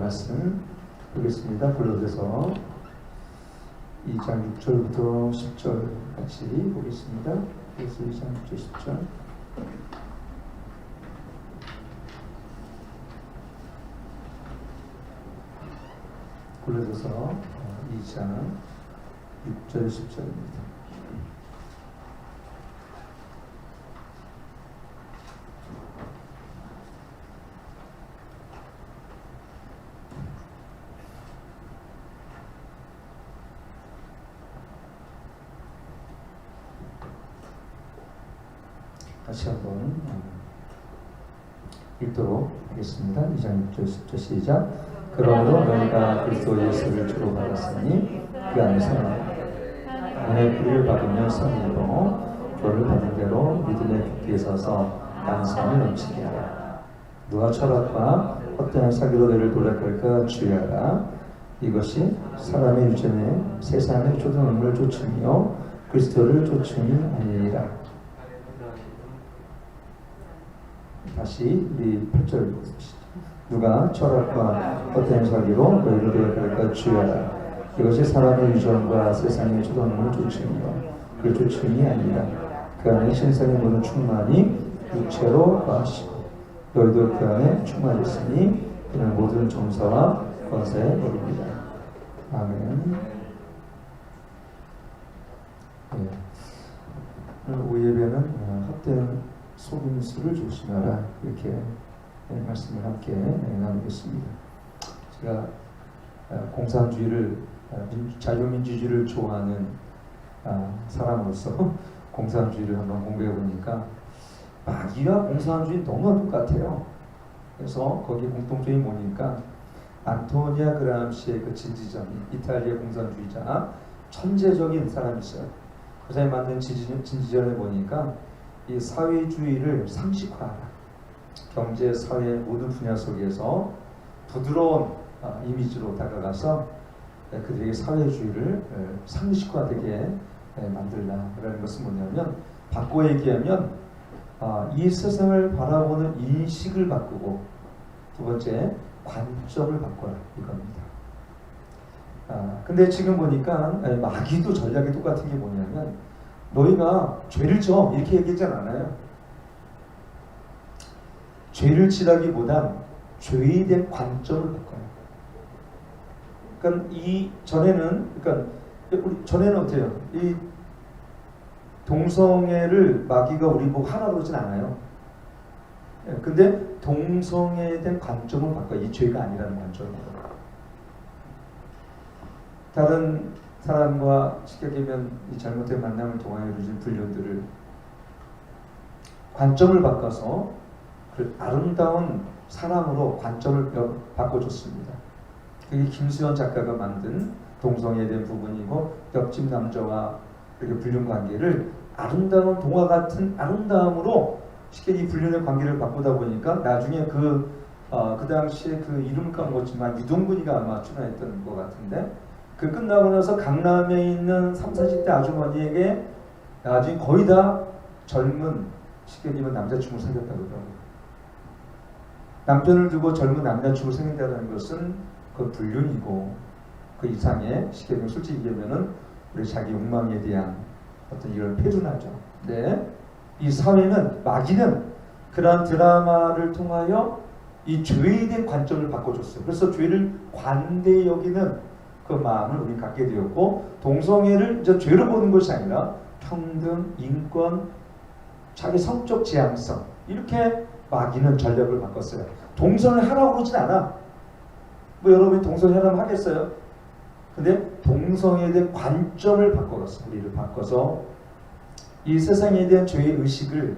말씀 보겠습니다. 골로새서 2장 6절부터 10절 같이 보겠습니다. 그래서 2장 6절 10절. 골로새서 2장 6절 10절입니다. 다시 한번 읽도록 하겠습니다. 2장 6절 10절 시작. 그러므로 너희가 그리스도 예수를 주로 받았으니 그 안에서 은혜의 뿌리를 받으며 선을 입어 교를 받은 대로 믿음의 깊이에 서서 양성을 넘치게 하라. 누가 철학과 헛된 사기로 너희를 도략할까 주의하라. 이것이 사람의 유전에 세상의 초등음을 쫓으며 그리스도를 쫓음이 아니니라. 다시 우리 8절 보십시오. 누가 철학과 헛된 사기로 너희를 도략할까 주의하라. 이것이 사람의 유전과 세상의 초등음을 쫓으며 그 쫓음이 아니라 그 안에 신성의 모든 충만이 육체로 거하시고 너희도 그 안에 충만했으니 그는 모든 정사와 권세에 이릅니다. 아멘. 오늘 예배는 헛된 속임수를 조심하라, 이렇게 말씀을 함께 나누겠습니다. 제가 공산주의를, 자유민주주의를 좋아하는 사람으로서 공산주의를 한번 공부해 보니까 마귀와 공산주의 너무 똑같아요. 그래서 거기에 공통점이 뭐니까 안토니아 그람시의 그 진지전이, 이탈리아 공산주의자 천재적인 사람이 있어요. 그 사람이 만든 진지전을 보니까 이 사회주의를 상식화하라. 경제, 사회 모든 분야 속에서 부드러운 이미지로 다가가서 그들에게 사회주의를 상식화되게 만들라라는 것은 뭐냐면, 바꿔 얘기하면 이 세상을 바라보는 인식을 바꾸고, 두 번째 관점을 바꿔라, 이겁니다. 근데 지금 보니까 마귀도 전략이 똑같은 게 뭐냐면, 너희가 죄를 져, 이렇게 얘기하지 않아요. 죄를 지라기보단 죄에 대한 관점을 바꿔요. 그러니까 우리 전에는 어때요? 이 동성애를 마귀가 우리 보고 하라고 그러진 않아요. 근데 동성애에 대한 관점을 바꿔요. 이 죄가 아니라는 관점을 바꿔요. 다른 사람과 쉽게 얘기하면 이 잘못된 만남을 통하여 이루어진 불륜들을 관점을 바꿔서 그 아름다운 사랑으로 관점을 바꿔줬습니다. 그게 김수현 작가가 만든 동성애에 대한 부분이고, 옆집 남자와 이렇게 불륜 관계를 아름다운 동화 같은 아름다움으로 쉽게 이 불륜의 관계를 바꾸다 보니까 나중에 그 당시에 그 이름을 까먹었지만 유동근이가 아마 출연했던 것 같은데, 그 끝나고 나서 강남에 있는 30, 40대 아주머니에게 나중에 거의 다 젊은, 쉽게 얘기하면 남자친구를 사귀었다고 그러더라고요. 남편을 두고 젊은 남자친구를 사귄다는 것은 그 불륜이고, 그 이상의, 쉽게 얘기하면 솔직히 얘기하면은 우리 자기 욕망에 대한 어떤 이런 표준화죠. 네, 이 사회는, 마귀는 그러한 드라마를 통하여 이 죄에 대한 관점을 바꿔줬어요. 그래서 죄를 관대히 여기는 그 마음을 우리는 갖게 되었고, 동성애를 이제 죄로 보는 것이 아니라 평등, 인권, 자기 성적 지향성, 이렇게 마귀는 전략을 바꿨어요. 동성애 하라고 그러진 않아. 뭐 여러분이 동성애 하라면 하겠어요? 근데 동성애에 대한 관점을 바꿔갔어. 우리를 바꿔서 이 세상에 대한 죄의 의식을,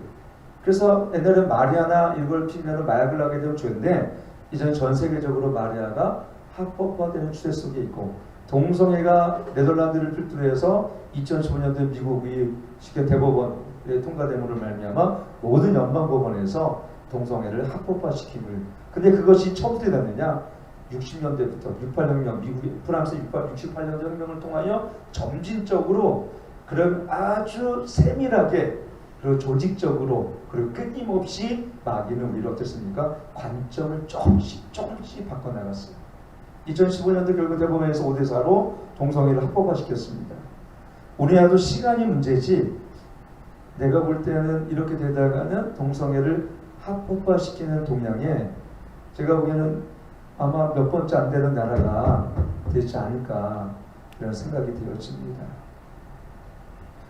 그래서 옛날에 마리아나 이걸 피면은 마약을 하게 되면 죄인데, 이제는 전 세계적으로 마리아가 합법화되는 추세 속에 있고, 동성애가 네덜란드를 필두로 해서 2015년도에 미국이 쉽게 대법원에 통과됨으로 말미암아 모든 연방법원에서 동성애를 합법화시킴을. 근데 그것이 처음부터 됐느냐? 60년대부터 68혁명, 프랑스 68년 혁명을 통하여 점진적으로, 그런 아주 세밀하게, 그리고 조직적으로, 그리고 끊임없이 마귀는 우리를 어땠습니까? 관점을 조금씩 바꿔나갔어요. 2015년도 결국 대법원에서 5대4로 동성애를 합법화시켰습니다. 우리나라도 시간이 문제지 내가 볼 때는 이렇게 되다가는 동성애를 합법화시키는 동향에 제가 보기에는 아마 몇 번째 안 되는 나라가 되지 않을까 그런 생각이 되어집니다.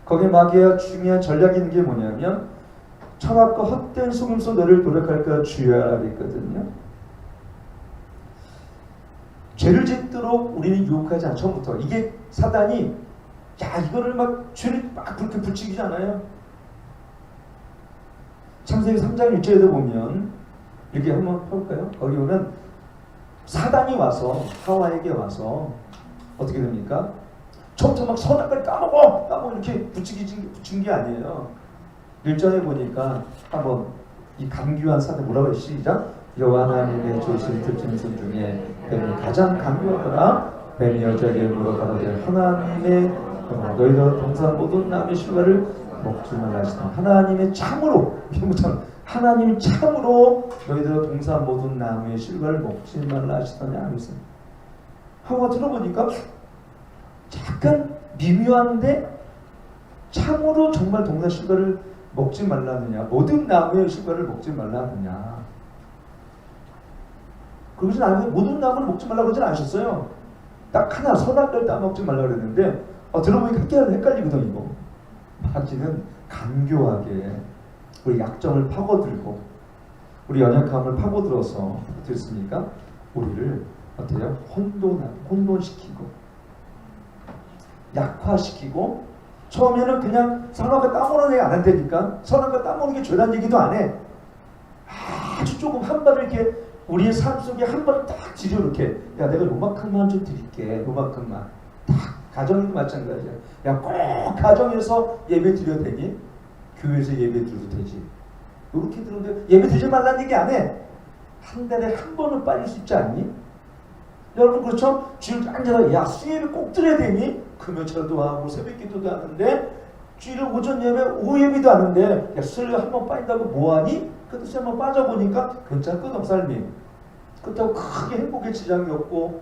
거기에 마귀가 중요한 전략이 있는 게 뭐냐면 천악과 헛된 속임수 너를 도력할까 주의하라 그랬거든요. 죄를 짓도록 우리는 유혹하지 않죠. 처음부터. 이게 사단이 야 이거를 막 죄를 막 그렇게 붙이잖아요. 창세기 3장 1절에도 보면 이렇게 한번 펴볼까요? 거기 보면 사단이 와서 하와에게 와서 어떻게 됩니까? 처음부터 막 선악을 까먹어 이렇게 붙인 게 아니에요. 1절에 보니까 한번 이 감귀한 사단 뭐라고 해? 시작. 여호와 하나님의 조실 들짐승 중에 뱀이 가장 감귀하더라. 뱀이 여자에게 물어가로되 하나님의 너희들 동산 모든 나무의 실과를 먹지 말라 하시다. 하나님의 참으로 하나님 참으로 너희들 동산 모든 나무의 실과를 먹지 말라 하시더냐 하면서 하와 들어보니까 약간 미묘한데 참으로 정말 동산 실과를 먹지 말라느냐 모든 나무의 실과를 먹지 말라느냐 그러진 않아요. 모든 나무를 먹지 말라고 그러진 않으셨어요. 딱 하나 선악과를 따먹지 말라고 그랬는데 들어보니까 헷갈리거든 이거. 마귀는 간교하게 우리 약점을 파고들고 우리 연약함을 파고들어서 어떻게 했습니까? 우리를 어때요? 혼돈시키고 약화시키고 처음에는 그냥 선악과 따먹는 애 안 한다니까 선악과 따먹는 게 죄란 얘기도 안 해. 아주 조금 한 발을 이렇게 우리의 삶 속에 한 발을 딱 지려 이렇게 야 내가 요만큼만 좀 드릴게 요만큼만 딱 가정에도 마찬가지야. 야 꼭 가정에서 예배 드려도 되니? 교회에서 예배 드려도 되지. 이렇게 들었는데 예배 드리지 말라는 얘기 안 해. 한 달에 한 번은 빠질 수 있지 않니? 여러분 그렇죠? 주일 앉아서 야 수예배 꼭 드려야 되니? 금요철도 하고 새벽기도도 하는데 주일 오전 예배 오후 예배도 하는데 야 수요일에 한 번 빠진다고 뭐하니? 그 뜻에 한번 빠져보니까 괜찮거든 삶이. 그렇다고 크게 행복에 지장이 없고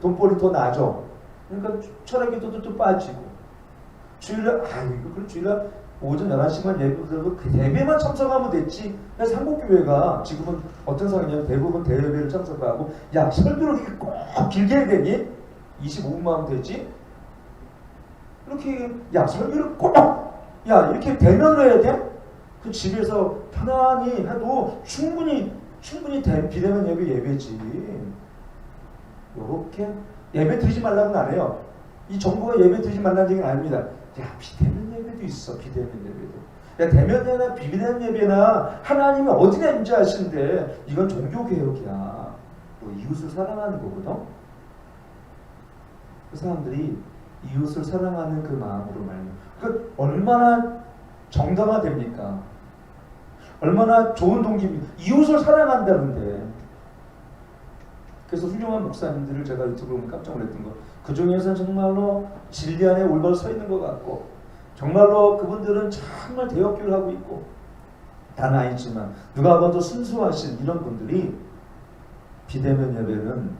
돈벌이 더 나아져. 그러니까 철학기도도 또 빠지고 주일에 그럼 주일에 오전 11시간 예배도 그 예배만 참석하면 됐지. 그래서 한국교회가 지금은 어떤 상황이냐면 대부분 대예배를 참석하고 야 설교를 이렇게 꼭 길게 해야 되니? 25분만 하면 되지? 이렇게 야 설교를 꼭 야 이렇게 대면으로 해야 돼? 그 집에서 편안히 해도 충분히 비대면 예배지. 요렇게 예배 드리지 말라고는 안 해요. 이 정부가 예배 드리지 말라는 얘기는 아닙니다. 야 비대면 예배도 있어. 비대면 예배도. 야 대면이나 비대면 예배나 하나님이 어디나 임재하시는데 이건 종교개혁이야. 뭐 이웃을 사랑하는 거거든. 그 사람들이 이웃을 사랑하는 그 마음으로 말이야. 그 얼마나 정당화됩니까? 얼마나 좋은 동기입니까? 이웃을 사랑한다는데. 그래서 훌륭한 목사님들을 제가 유튜브로 보면 깜짝 놀랐던 거. 그 중에서 정말로 진리 안에 올바로 서 있는 것 같고 정말로 그분들은 정말 대역교를 하고 있고 다 나이지만 누가 봐도 순수하신 이런 분들이 비대면 예배는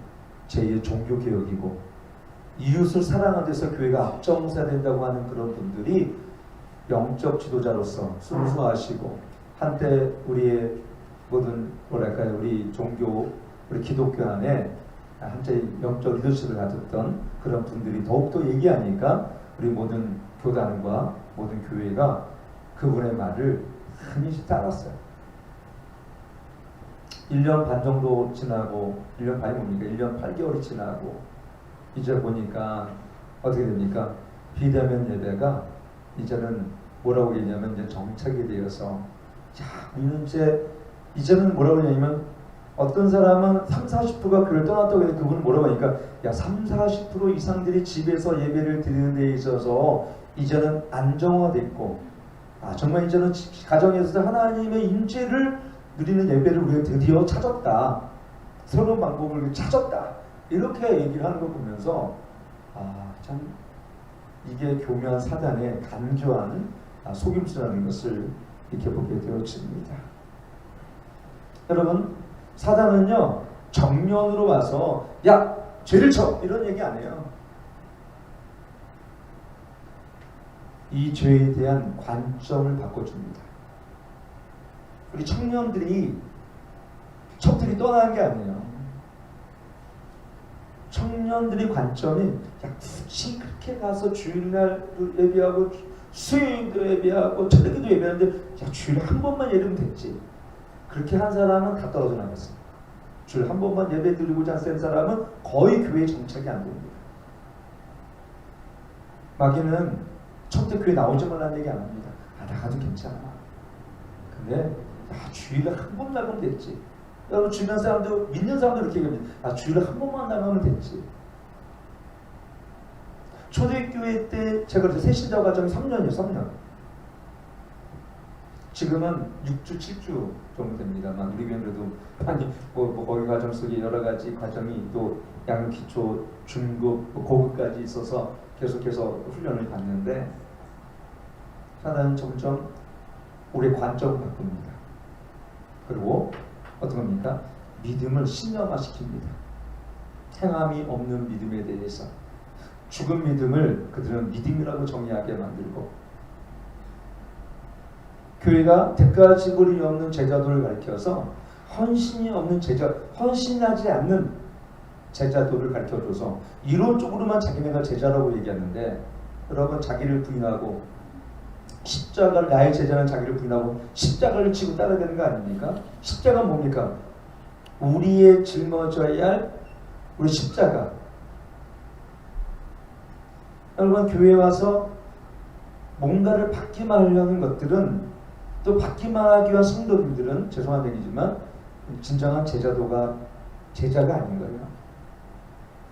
제2의 종교개혁이고 이웃을 사랑하는 데서 교회가 앞장서야 된다고 하는 그런 분들이 영적 지도자로서 순수하시고 한때 우리의 모든 뭐랄까요 우리 종교 우리 기독교 안에 한때 영적 리더십을 가졌던 그런 분들이 더욱더 얘기하니까 우리 모든 교단과 모든 교회가 그분의 말을 흔히 따랐어요. 1년 반 정도 지나고 1년 반이 뭡니까? 1년 8개월이 지나고 이제 보니까 어떻게 됩니까? 비대면 예배가 이제는 뭐라고 얘기하냐면 이제 정착이 되어서 자 우리는 이제는 뭐라고 하냐면 어떤 사람은 30-40%가 교회를 떠났다고 해서 그분은 뭐라고 하니까 야 30-40% 이상들이 집에서 예배를 드리는 데 있어서 이제는 안정화됐고 정말 이제는 가정에서 하나님의 임재를 누리는 예배를 우리가 드디어 찾았다. 새로운 방법을 찾았다. 이렇게 얘기를 하는 걸 보면서 참 이게 교묘한 사단의 간교한 속임수라는 것을 이렇게 보게 되어집니다. 여러분 사단은요 정면으로 와서 야 죄를 져 이런 얘기 안 해요. 이 죄에 대한 관점을 바꿔줍니다. 우리 청년들이 떠나는 게 아니에요. 청년들의 관점이 굳이 그렇게 가서 주일날도 예배하고 수요일도 예배하고 저녁에도 예배하는데 주일에 한 번만 예배하면 됐지. 그렇게 한 사람은 다 떨어져 나갔어요. 주일 한 번만 예배 드리고자 센 사람은 거의 교회에 정착이 안 됩니다. 마귀는 첫째 교회 나오지 말라는 얘기 안 합니다. 나가도 괜찮아. 근데 주일에 한 번 나가면 됐지. 여러분 주변 사람도 믿는 사람도 이렇게 얘기합니다. 주일에 한 번만 나가면 됐지. 초대교회 때 제가 그래서 새신자 과정이 3년이에요. 3년. 지금은 6주, 7주 정도 됩니다만 우리 교회는 그래도 아니 거기 과정 속에 여러 가지 과정이 또 양기초, 중급, 고급까지 있어서 계속해서 훈련을 받는데 사단은 점점 우리의 관점을 바꿉니다. 그리고 어떤 겁니까? 믿음을 신념화시킵니다. 행함이 없는 믿음에 대해서 죽은 믿음을 그들은 믿음이라고 정의하게 만들고 교회가 대가지불이 없는 제자도를 가르쳐서 헌신이 없는 제자, 헌신하지 않는 제자도를 가르쳐줘서 이론적으로만 자기네가 제자라고 얘기하는데 여러분 자기를 부인하고 십자가를 나의 제자는 자기를 부인하고 십자가를 지고 따라야 되는 거 아닙니까? 십자가는 뭡니까? 우리의 짊어져야 할 우리 십자가. 여러분 교회에 와서 뭔가를 받기만 하려는 것들은 또 받기만 하기 위한 성도님들은 죄송한 얘기지만 진정한 제자가 아닌 거예요.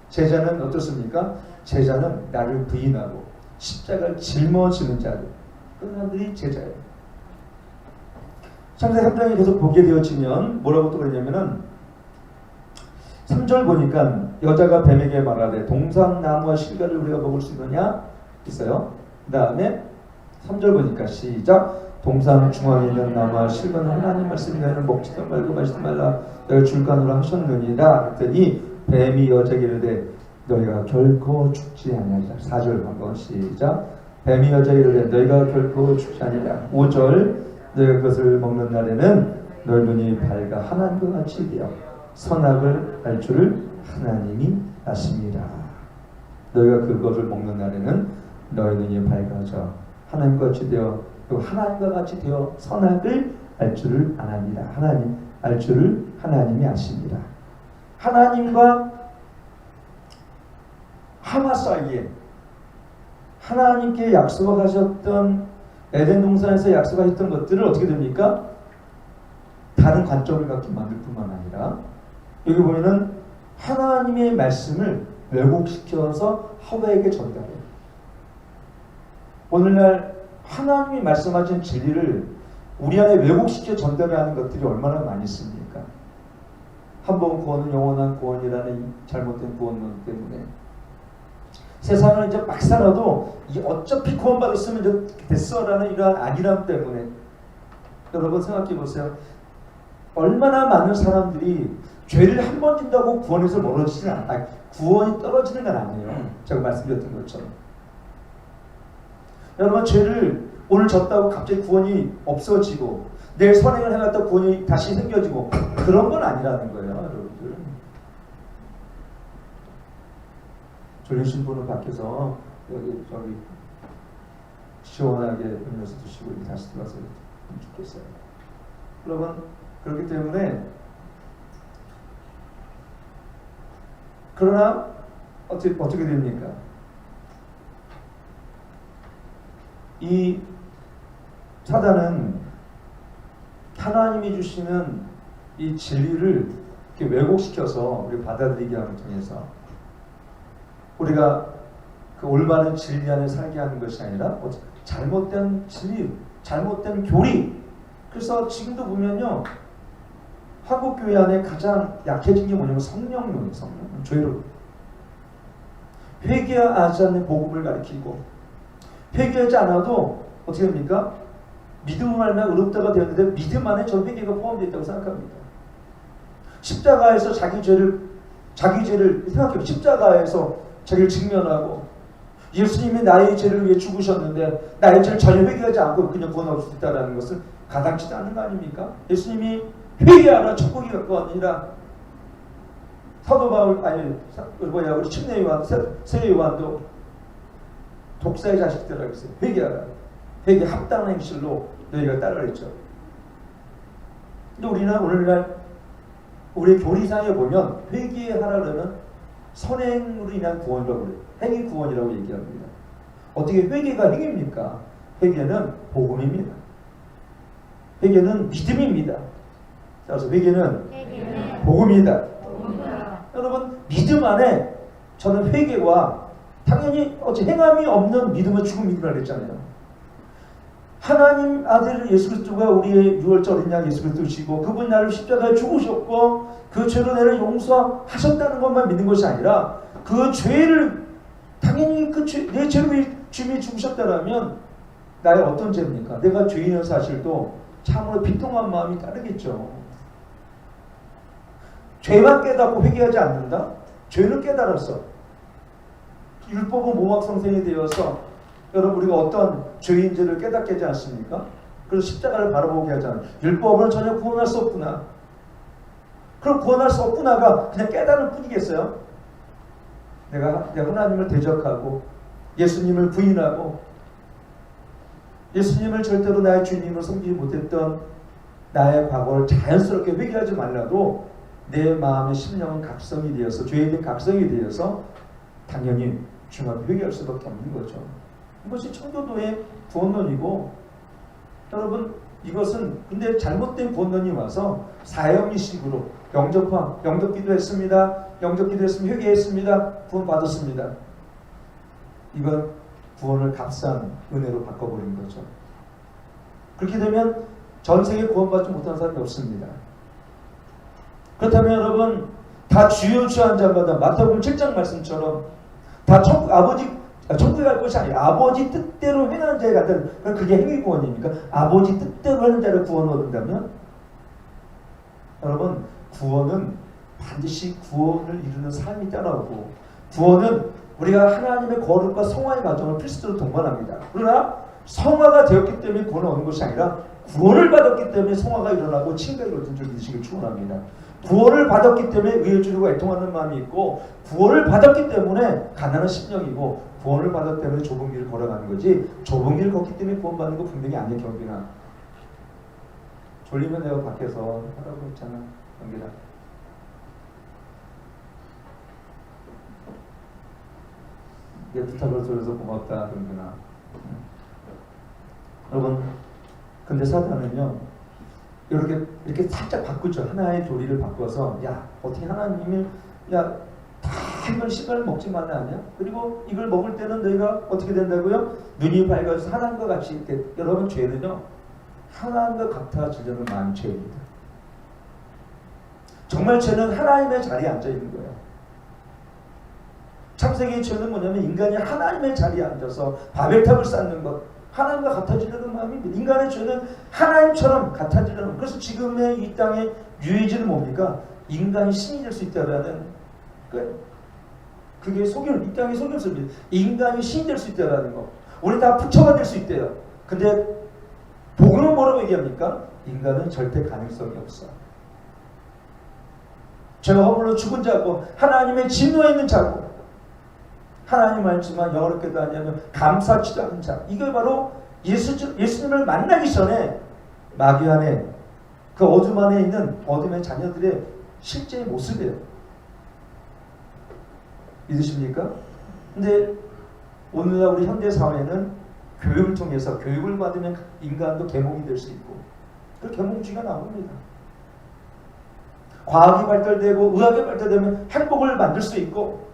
제자는 어떻습니까? 제자는 나를 부인하고 십자가를 짊어지는 자들. 그 사람들이 제자예요. 창세기 3장에 계속 보게 되어지면 뭐라고 또 그러냐면은 3절 보니까 여자가 뱀에게 말하되 동산나무와 실과를 우리가 먹을 수 있느냐? 있어요. 그 다음에 3절 보니까 시작. 동산 중앙에 있는 나무와 실과는 하나님 말씀이라는 먹지도 말고 마시지 말라 너희 줄간으로 하셨느니라. 그랬더니 뱀이 여자에게 이르되 너희가 결코 죽지 아니하리라. 4절 한번 시작. 뱀이 여자에게 이르되 너희가 결코 죽지 아니하리라. 5절 너희가 그것을 먹는 날에는 너희 눈이 밝아 하나님과 같이 되어 선악을 알 줄을 하나님이 아십니다. 너희가 그것을 먹는 날에는 너희 눈이 밝아져 하나님과 같이 되어 또 하나님과 같이 되어 선악을 알 줄을 아나니라. 하나님 알 줄을 하나님이 아십니다. 하나님과 하와 사이에 하나님께 약속하셨던 에덴 동산에서 약속하셨던 것들을 어떻게 됩니까? 다른 관점을 갖게 만들 뿐만 아니라 여기 보면은 하나님의 말씀을 왜곡시켜서 하와에게 전달해요. 오늘날 하나님이 말씀하신 진리를 우리 안에 왜곡시켜 전달하는 것들이 얼마나 많이 있습니까? 한 번 구원은 영원한 구원이라는 잘못된 구원론 때문에 세상을 이제 막 살아도 어차피 구원받았으면 이제 됐어라는 이러한 안일함 때문에 여러분 생각해 보세요. 얼마나 많은 사람들이 죄를 한 번 짓다고 구원에서 멀어지지는 않아요. 구원이 떨어지는 건 아니에요. 제가 말씀드렸던 것처럼. 여러분 죄를 오늘 졌다고 갑자기 구원이 없어지고 내일 선행을 해놨다고 구원이 다시 생겨지고 그런 건 아니라는 거예요. 여러분들. 졸리신 분은 밖에서 여기 저기 시원하게 음료수 드시고 다시 들어와서 좋겠어요. 여러분 그렇기 때문에 그러나 어떻게 됩니까? 이 사단은 하나님이 주시는 이 진리를 이렇게 왜곡시켜서 우리 받아들이게 하는 통해서 우리가 그 올바른 진리 안에 살게 하는 것이 아니라 잘못된 진리, 잘못된 교리. 그래서 지금도 보면요, 한국 교회 안에 가장 약해진 게 뭐냐면 성령론이에요. 성령론, 죄로 회개하지 않는 복음을 가리키고 회개하지 않아도 어떻게 됩니까? 믿음을 알면 의롭다가 되었는데 믿음 안에 전 회개가 포함되어 있다고 생각합니다. 십자가에서 자기 죄를 자기 죄를 생각해 십자가에서 자기를 직면하고 예수님이 나의 죄를 위해 죽으셨는데 나의 죄를 전혀 회개하지 않고 그냥 구원할 수 있다는 것은 가당치도 않은 거 아닙니까? 예수님이 회개하라 천국이 아니라 사도 바울 우리 침례 요한 세 요한도 독사의 자식들이라고 했어요. 회개하라. 회개 합당한 행실로 너희가 따르랬죠. 근데 우리는 오늘날 우리 교리상에 보면 회개하라는 선행으로 인한 구원이라고 그래요. 행위 구원이라고 얘기합니다. 어떻게 회개가 행위입니까? 회개는 복음입니다. 회개는 믿음입니다. 따라서 회개는 복음이다. 여러분 믿음 안에 저는 회개와 당연히 행함이 없는 믿음은 죽은 믿음이라고 그랬잖아요. 하나님 아들 예수 그리스도가 우리의 유월절 어린 양 예수 그리스도시고 그분이 나를 십자가에 죽으셨고 그 죄로 나를 용서하셨다는 것만 믿는 것이 아니라 그 죄를 당연히 내 죄로 주님이 죽으셨다라면 나의 어떤 죄입니까? 내가 죄인의 사실도 참으로 비통한 마음이 따르겠죠. 죄만 깨닫고 회개하지 않는다? 죄는 깨달았어. 율법은 모막성생이 되어서 여러분 우리가 어떤 죄인지를 깨닫게 하지 않습니까? 그래서 십자가를 바라보게 하잖아요. 율법은 전혀 구원할 수 없구나. 그럼 구원할 수 없구나가 그냥 깨달을 뿐이겠어요? 내가 하나님을 대적하고 예수님을 부인하고 예수님을 절대로 나의 주님으로 섬기지 못했던 나의 과거를 자연스럽게 회개하지 말라도 내 마음의 심령은 각성이 되어서 죄에 대한 각성이 되어서 당연히 주님 앞에 회개할 수밖에 없는 거죠. 이것이 청교도의 구원론이고 여러분 이것은 근데 잘못된 구원론이 와서 사형리식으로 영접기도 했습니다. 영접기도 했으면 회개했습니다. 구원 받았습니다. 이건 구원을 값싼 은혜로 바꿔버린 거죠. 그렇게 되면 전 세계 구원받지 못한 사람이 없습니다. 그렇다면 여러분 다 주여 주여 한 자마다 마태복음 7장 말씀처럼 다 천국에 갈 것이 아니라 아버지 뜻대로 행하는 자에 간다는 그게 행위 구원입니까? 아버지 뜻대로 하는 자를 구원 얻는다면 여러분 구원은 반드시 구원을 이루는 삶이 따라오고 구원은 우리가 하나님의 거룩과 성화의 과정을 필수로 동반합니다. 그러나 성화가 되었기 때문에 구원을 얻는 것이 아니라 구원을 받았기 때문에 성화가 일어나고 칭찬을 얻은 줄 믿으시길 축원합니다. 구원을 받았기 때문에 의에 주려고 애통하는 마음이 있고 구원을 받았기 때문에 가난한 심령이고 구원을 받았기 때문에 좁은 길을 걸어가는 거지 좁은 길을 걷기 때문에 구원받는 거 분명히 아니에요. 경빈아 졸리면 내가 밖에서 하라고 했잖아. 경빈아 내 부탁을 들어서 고맙다. 경빈아 여러분 근데 사단은요 이렇게 살짝 바꾸죠. 하나의 도리를 바꿔서 야 어떻게 하나님을 야 다 이걸 씨발 먹지 말라 하냐? 그리고 이걸 먹을 때는 너희가 어떻게 된다고요? 눈이 밝아서 하나님과 같이 이렇게 여러분 죄는요 하나님과 같아지려는 마음이 죄입니다. 정말 죄는 하나님의 자리에 앉아 있는 거예요. 창세기의 죄는 뭐냐면 인간이 하나님의 자리에 앉아서 바벨탑을 쌓는 것 하나님과 같아지려는 마음입니다. 인간의 죄는 하나님처럼 같아지려는 그래서 지금의 이 땅의 유해지는 뭡니까? 인간이 신이 될 수 있다라는 그게 이 땅의 속임수입니다. 인간이 신이 될 수 있다라는 거. 우리 다 부처가 될 수 있대요. 근데 복음은 뭐라고 얘기합니까? 인간은 절대 가능성이 없어. 죄와 허물로 죽은 자고 하나님의 진노에 있는 자고 하나님 알지만 영어롭게도 하냐면 감사치도 않은 자. 이게 바로 예수님을 만나기 전에 마귀 안에 그 어둠 안에 있는 어둠의 자녀들의 실제의 모습이에요. 믿으십니까? 근데 오늘날 우리 현대 사회는 교육을 통해서 교육을 받으면 인간도 계몽이 될 수 있고 그 계몽주의가 나옵니다. 과학이 발달되고 의학이 발달되면 행복을 만들 수 있고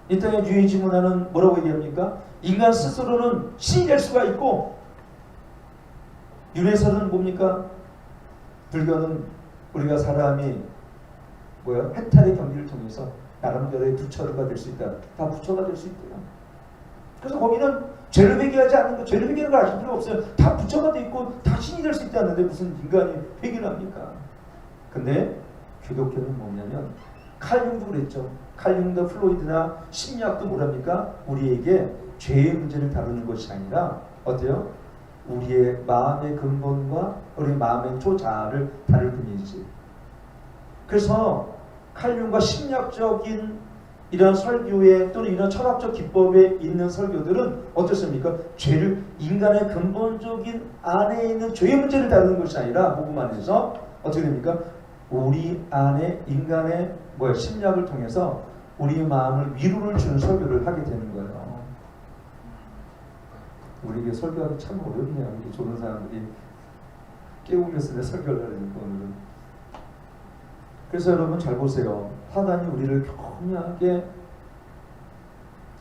이 땅의 유해지 문화는 뭐라고 얘기합니까? 인간 스스로는 신이 될 수가 있고 윤회설은 뭡니까? 불교는 우리가 사람이 해탈의 경기를 통해서 나름대로의 부처가 될 수 있다. 다 부처가 될 수 있대요. 그래서 거기는 죄를 회개하지 않는 거, 죄를 회개하는 걸 아실 필요 없어요. 다 부처가 돼 있고 다 신이 될 수 있다는데 무슨 인간이 회개를 합니까? 근데 기독교는 뭐냐면 칼융도 그랬죠. 칼융도 플로이드나 심리학도 뭐랍니까? 우리에게 죄의 문제를 다루는 것이 아니라 어때요? 우리의 마음의 근본과 우리 마음의 초자아를 다룰 뿐이지. 그래서 칼융과 심리학적인 이런 설교에 또는 이런 철학적 기법에 있는 설교들은 어떻습니까? 죄를 인간의 근본적인 안에 있는 죄의 문제를 다루는 것이 아니라 복음 안에서 어떻게 됩니까? 우리 안에 인간의 심리학을 통해서 우리 마음을 위로를 주는 설교를 하게 되는 거예요. 우리에게 설교하기 참 어렵네요. 우리 좋은 사람들이 깨우면서 내 설교를 하려니까 오늘은. 그래서 여러분 잘 보세요. 사단이 우리를 교묘하게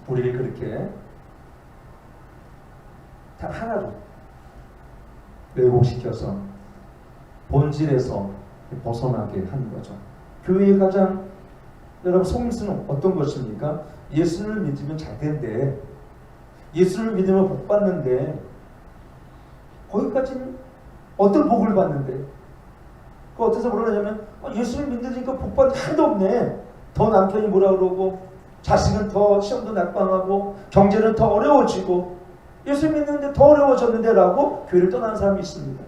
우리를 그렇게 다 하나로 왜곡시켜서 본질에서 벗어나게 하는 거죠. 교회의 가장 여러분 속임수는 어떤 것입니까? 예수를 믿으면 잘 된대. 예수를 믿으면 복 받는데 거기까지는 어떤 복을 받는데 그 어디서 뭐라 하냐면 예수를 믿으니까 복 받는 게 하나도 없네. 더 남편이 뭐라 그러고 자식은 더 시험도 낙방하고 경제는 더 어려워지고 예수 믿는데 더 어려워졌는데 라고 교회를 떠나는 사람이 있습니다.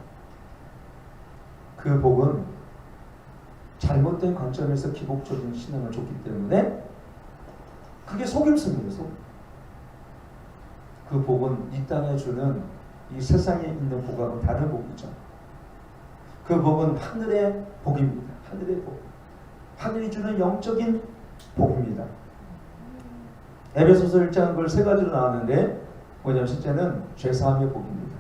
그 복은 잘못된 관점에서 기복적인 신앙을 줬기 때문에 그게 속임수입니다. 그 복은 이 땅에 주는 이 세상에 있는 복하고 다른 복이죠. 그 복은 하늘의 복입니다. 하늘의 복. 하늘이 주는 영적인 복입니다. 에베소서 1장 글 세 가지로 나왔는데 뭐냐면 첫째는 죄사함의 복입니다.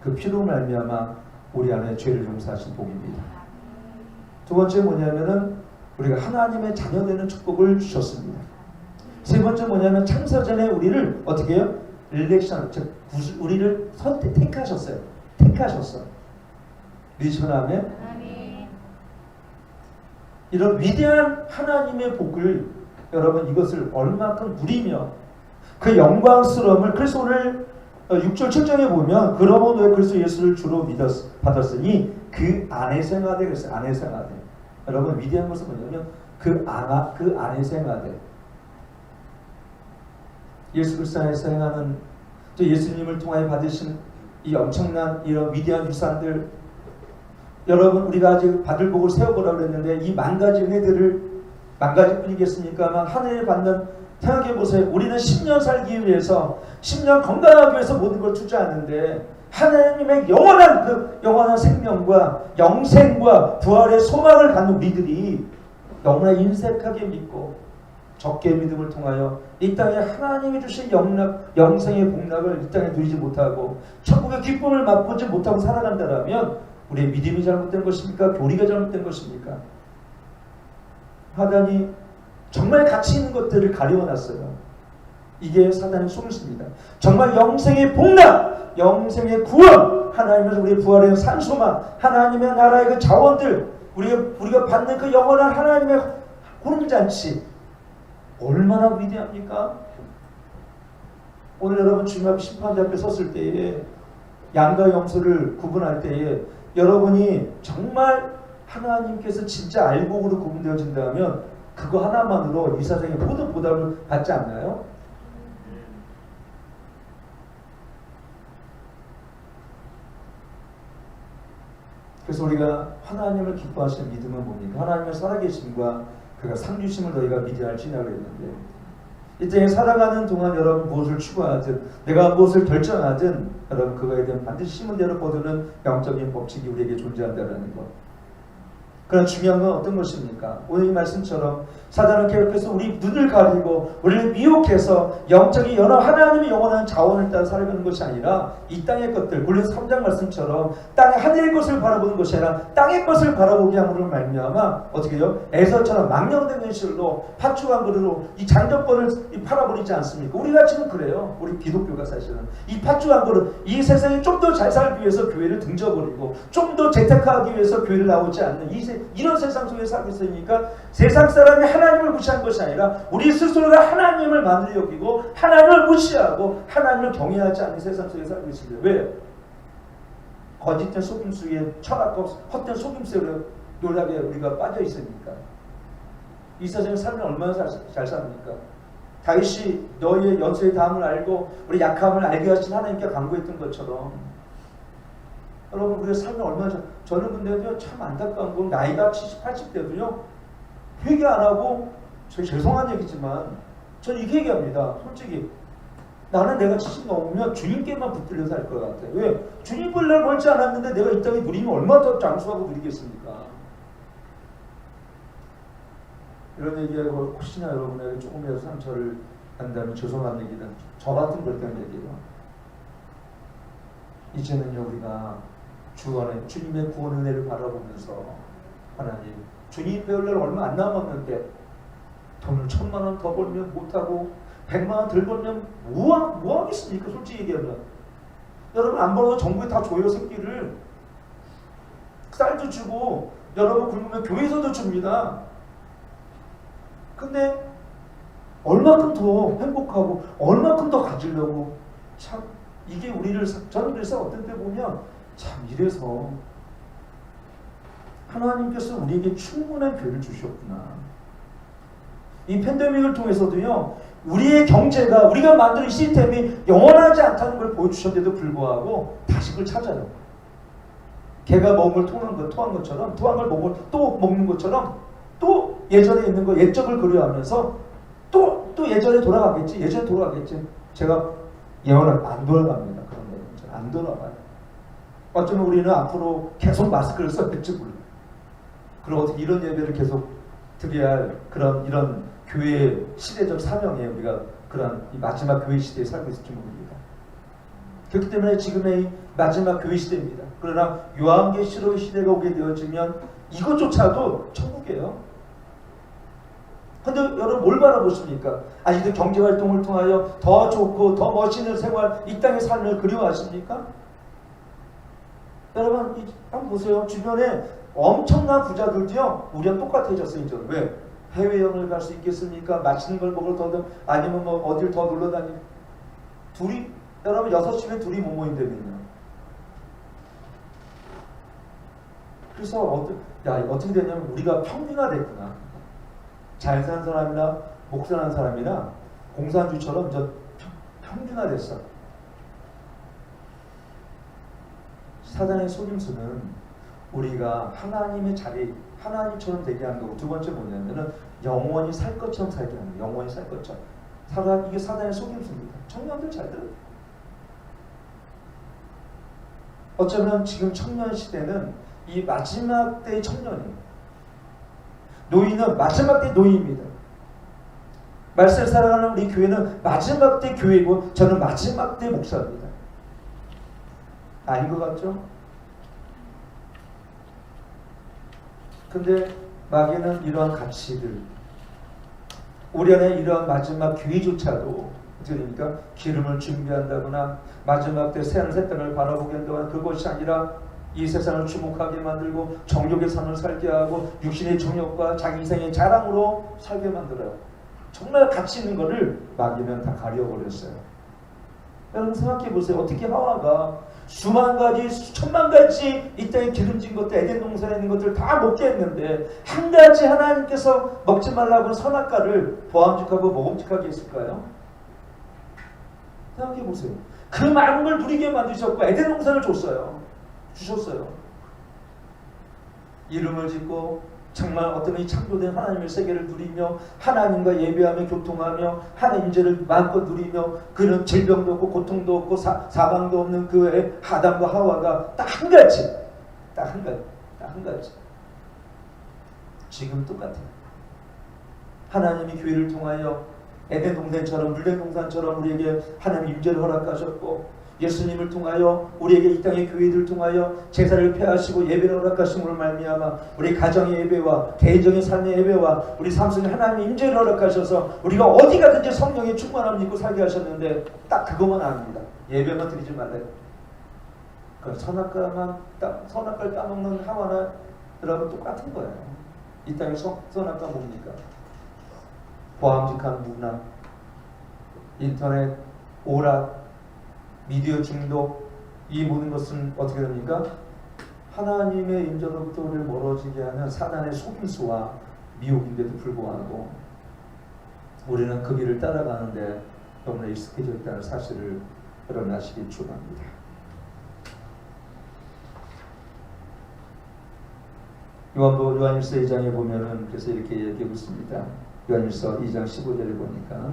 그 피로 말미암아 우리 안에 죄를 용서하신 복입니다. 두 번째 뭐냐면은 우리가 하나님의 자녀되는 축복을 주셨습니다. 세 번째 뭐냐면 창세 전에 우리를 어떻게 해요? 일렉션, 즉 우리를 택하셨어요. 택하셨어. 리천하면 이런 위대한 하나님의 복을 여러분 이것을 얼마큼 누리며 그 영광스러움을 그래서 오늘 6절 7절에 보면 그러면 왜 그리스도 예수를 주로 받았으니 그 안에서 행하되 그랬어요. 안에서 행하되. 여러분 위대한 것은 뭐냐면 그 안에서 행하되. 예수 그리스도 안에서 행하는 또 예수님을 통하여 받으신 이 엄청난 이런 위대한 유산들 여러분 우리가 아직 받을 복을 세워보라고 했는데 이 만 가지 은혜들을 만 가지 뿐이겠습니까만 하늘에 받는 생각해보세요. 우리는 10년 살기 위해서 10년 건강하기 위해서 모든 걸 투자하는데 하나님의 영원한 생명과 영생과 부활의 소망을 갖는 우리들이 너무나 인색하게 믿고 적게 믿음을 통하여 이 땅에 하나님이 주신 영생의 복락을 이 땅에 누리지 못하고 천국의 기쁨을 맛보지 못하고 살아간다면 우리의 믿음이 잘못된 것입니까? 교리가 잘못된 것입니까? 사단이 정말 가치 있는 것들을 가려놨어요. 이게 사단의 속임수입니다. 정말 영생의 복락, 영생의 구원, 하나님에서 우리의 부활의 산소망, 하나님의 나라의 그 자원들, 우리가 받는 그 영원한 하나님의 혼인잔치 얼마나 위대합니까? 오늘 여러분 주님 앞 심판대 앞에 섰을 때에 양과 염소를 구분할 때에 여러분이 정말 하나님께서 진짜 알곡으로 구분되어진다면 그거 하나만으로 이 세상의 모든 보답을 받지 않나요? 그래서 우리가 하나님을 기뻐하시는 믿음은 뭡니까? 하나님의 살아계심과 그가 상주심을 너희가 믿어야 할지라 그랬는데 이 땅에 살아가는 동안 여러분 무엇을 추구하든 내가 무엇을 결정하든 여러분 그거에 대한 반드시 심은 대로 거두는 영적인 법칙이 우리에게 존재한다는 것. 그러나 중요한 건 어떤 것입니까? 오늘 이 말씀처럼 사단은 계속해서 우리 눈을 가리고 우리를 미혹해서 영적인 하나님의 영원한 자원을 따라 살아가는 것이 아니라 이 땅의 것들, 골로새 3장 말씀처럼 땅의 하늘의 것을 바라보는 것이 아니라 땅의 것을 바라보게 함으로 말미암아 어떻게 해요? 에서처럼 망령된 현실로 파충한 그릇으로 이 장정권을 팔아버리지 않습니까? 우리가 지금 그래요. 우리 기독교가 사실은 이 파충한 그릇, 이 세상에 좀 더 잘 살기 위해서 교회를 등져버리고 좀 더 재테크하기 위해서 교회를 나오지 않는 이런 세상 속에 살고 있으니까 세상 사람이 하나님을 무시한 것이 아니라 우리 스스로가 하나님을 만들어 여기고 하나님을 무시하고 하나님을 경외하지 않는 세상 속에 살고 있습니다. 왜? 거짓된 속임수에 철학과 헛된 속임수에 노략에 우리가 빠져 있으니까. 이 세상에 살면 얼마나 잘 삽니까? 다윗이 너희의 연소의 다함을 알고 우리 약함을 알게 하신 하나님께 간구했던 것처럼 여러분 우리가 살면 얼마나 저는 근데요 참 안타까운 건 나이가 70, 80대도요 회개 안 하고 죄송한 얘기지만 저는 이렇게 얘기합니다. 솔직히 나는 내가 70 넘으면 주님께만 붙들려 살 것 같아요. 왜? 주님을 날 멀지 않았는데 내가 이 땅에 누리면 얼마나 더 장수하고 누리겠습니까? 이런 얘기하고 혹시나 여러분에게 조금이라도 상처를 한다면 죄송한 얘기는 저 같은 그렇다는 얘기예요. 이제는요 우리가 주님의 구원 은혜를 바라보면서 하나님 주님 배울 날 얼마 안 남았는데 돈을 1,000만 원 더 벌면 못하고 100만 원 덜 벌면 뭐 하겠습니까? 솔직히 얘기하면 여러분 안 벌어도 정부에 다 줘요. 새끼를 쌀도 주고 여러분 굶으면 교회에서도 줍니다. 근데 얼마큼 더 행복하고 얼마큼 더 가지려고 참 이게 우리를 저는 그래서 어떤 때 보면 참 이래서 하나님께서 우리에게 충분한 교회를 주셨구나. 이 팬데믹을 통해서도요 우리의 경제가 우리가 만든 시스템이 영원하지 않다는 걸 보여주셨는데도 불구하고 다시 그걸 찾아요. 개가 먹은 걸 토한 것처럼 토한 걸 먹을 또 먹는 것처럼 또 예전에 있는 거 옛적을 그리워하면서 또 예전에 돌아가겠지. 제가 예언을 안 돌아갑니다. 그런 거는 안 돌아가요. 어쩌면 우리는 앞으로 계속 마스크를 써야지 몰라요. 그리고 어떻게 이런 예배를 계속 드려야 할 이런 교회의 시대적 사명에 우리가 그런 이 마지막 교회 시대에 살고 있을지 모릅니다. 그렇기 때문에 지금의 마지막 교회 시대입니다. 그러나 요한계시록의 시대가 오게 되어지면 이것조차도 천국이에요. 근데 여러분 뭘 바라보십니까? 아직도 경제활동을 통하여 더 좋고 더 멋있는 생활, 이 땅의 삶을 그리워하십니까? 여러분 한번 보세요. 주변에 엄청난 부자들도요 우리랑 똑같아졌어요. 이제 왜? 해외여행을 갈 수 있겠습니까? 맛있는 걸 먹을 더 아니면 뭐 어딜 더 놀러 다니 둘이 여러분 6시면 둘이 못 모인다면요. 그래서 어떻게 되냐면 우리가 평균화됐구나. 잘 사는 사람이나 못 사는 사람이나 공산주의처럼 평균화됐어. 사단의 속임수는 우리가 하나님의 자리, 하나님처럼 되게 하는 거고, 두 번째 뭐냐면은 영원히 살 것처럼 살게 하는 거예요. 영원히 살 것처럼. 이게 사단의 속임수입니다. 청년들 잘 들어요. 어쩌면 지금 청년 시대는 이 마지막 때의 청년이에요. 노인은 마지막 때 노인입니다. 말씀을 살아가는 우리 교회는 마지막 때 교회이고 저는 마지막 때 목사입니다. 아닌 것 같죠? 근데 마귀는 이러한 가치들, 우리 안에 이러한 마지막 교회조차도 어떻게 됩니까? 기름을 준비한다거나 마지막 때 새하늘 새 땅을 바라보게 한다거나 그것이 아니라 이 세상을 주목하게 만들고 정욕의 삶을 살게 하고 육신의 정욕과 자기 인생의 자랑으로 살게 만들어요. 정말 가치 있는 것을 마귀는 다 가려버렸어요. 여러분 생각해 보세요. 어떻게 하와가 수만 가지, 수천만 가지 이 땅에 기름진 것들, 에덴 동산에 있는 것들 다 먹게 했는데 한 가지 하나님께서 먹지 말라고 한 선악과를 보암직하고 먹음직하게 했을까요? 생각해 보세요. 그 많은 걸 누리게 만드셨고 에덴 동산을 주셨어요. 이름을 짓고 정말 어떤 이 창조된 하나님의 세계를 누리며 하나님과 예배하며 교통하며 하나님 임재를 마음껏 누리며 그런 질병도 없고 고통도 없고 사망도 없는 그 아담과 하와가 딱 한 가지 지금 똑같아요. 하나님이 교회를 통하여 에덴 동산처럼 물된 동산처럼 우리에게 하나님 임재를 허락하셨고 예수님을 통하여 우리에게 이 땅의 교회들을 통하여 제사를 폐하시고 예배를 허락하심으로 말미암아 우리 가정의 예배와 개인적인 삶의 예배와 우리 삶 속에 하나님의 임재를 허락하셔서 우리가 어디 가든지 성령의 충만함을 입고 살게 하셨는데 딱 그것만 압니다. 예배만 드리지 말아요. 그 선악과를 따먹는 하와나 여러분 똑같은 거예요. 이 땅에 선악과 뭡니까? 보암직한 문화, 인터넷, 오락, 미디어 중독, 이 모든 것은 어떻게 됩니까? 하나님의 임재로부터 우리를 멀어지게 하는 사단의 속임수와 미혹인데도 불구하고 우리는 그 길을 따라가는데 너무나 익숙해져 있다는 사실을 여러분 아시기 축원합니다. 요한일서 2장에 보면은 그래서 이렇게 얘기하고 있습니다. 요한일서 2장 15절에 보니까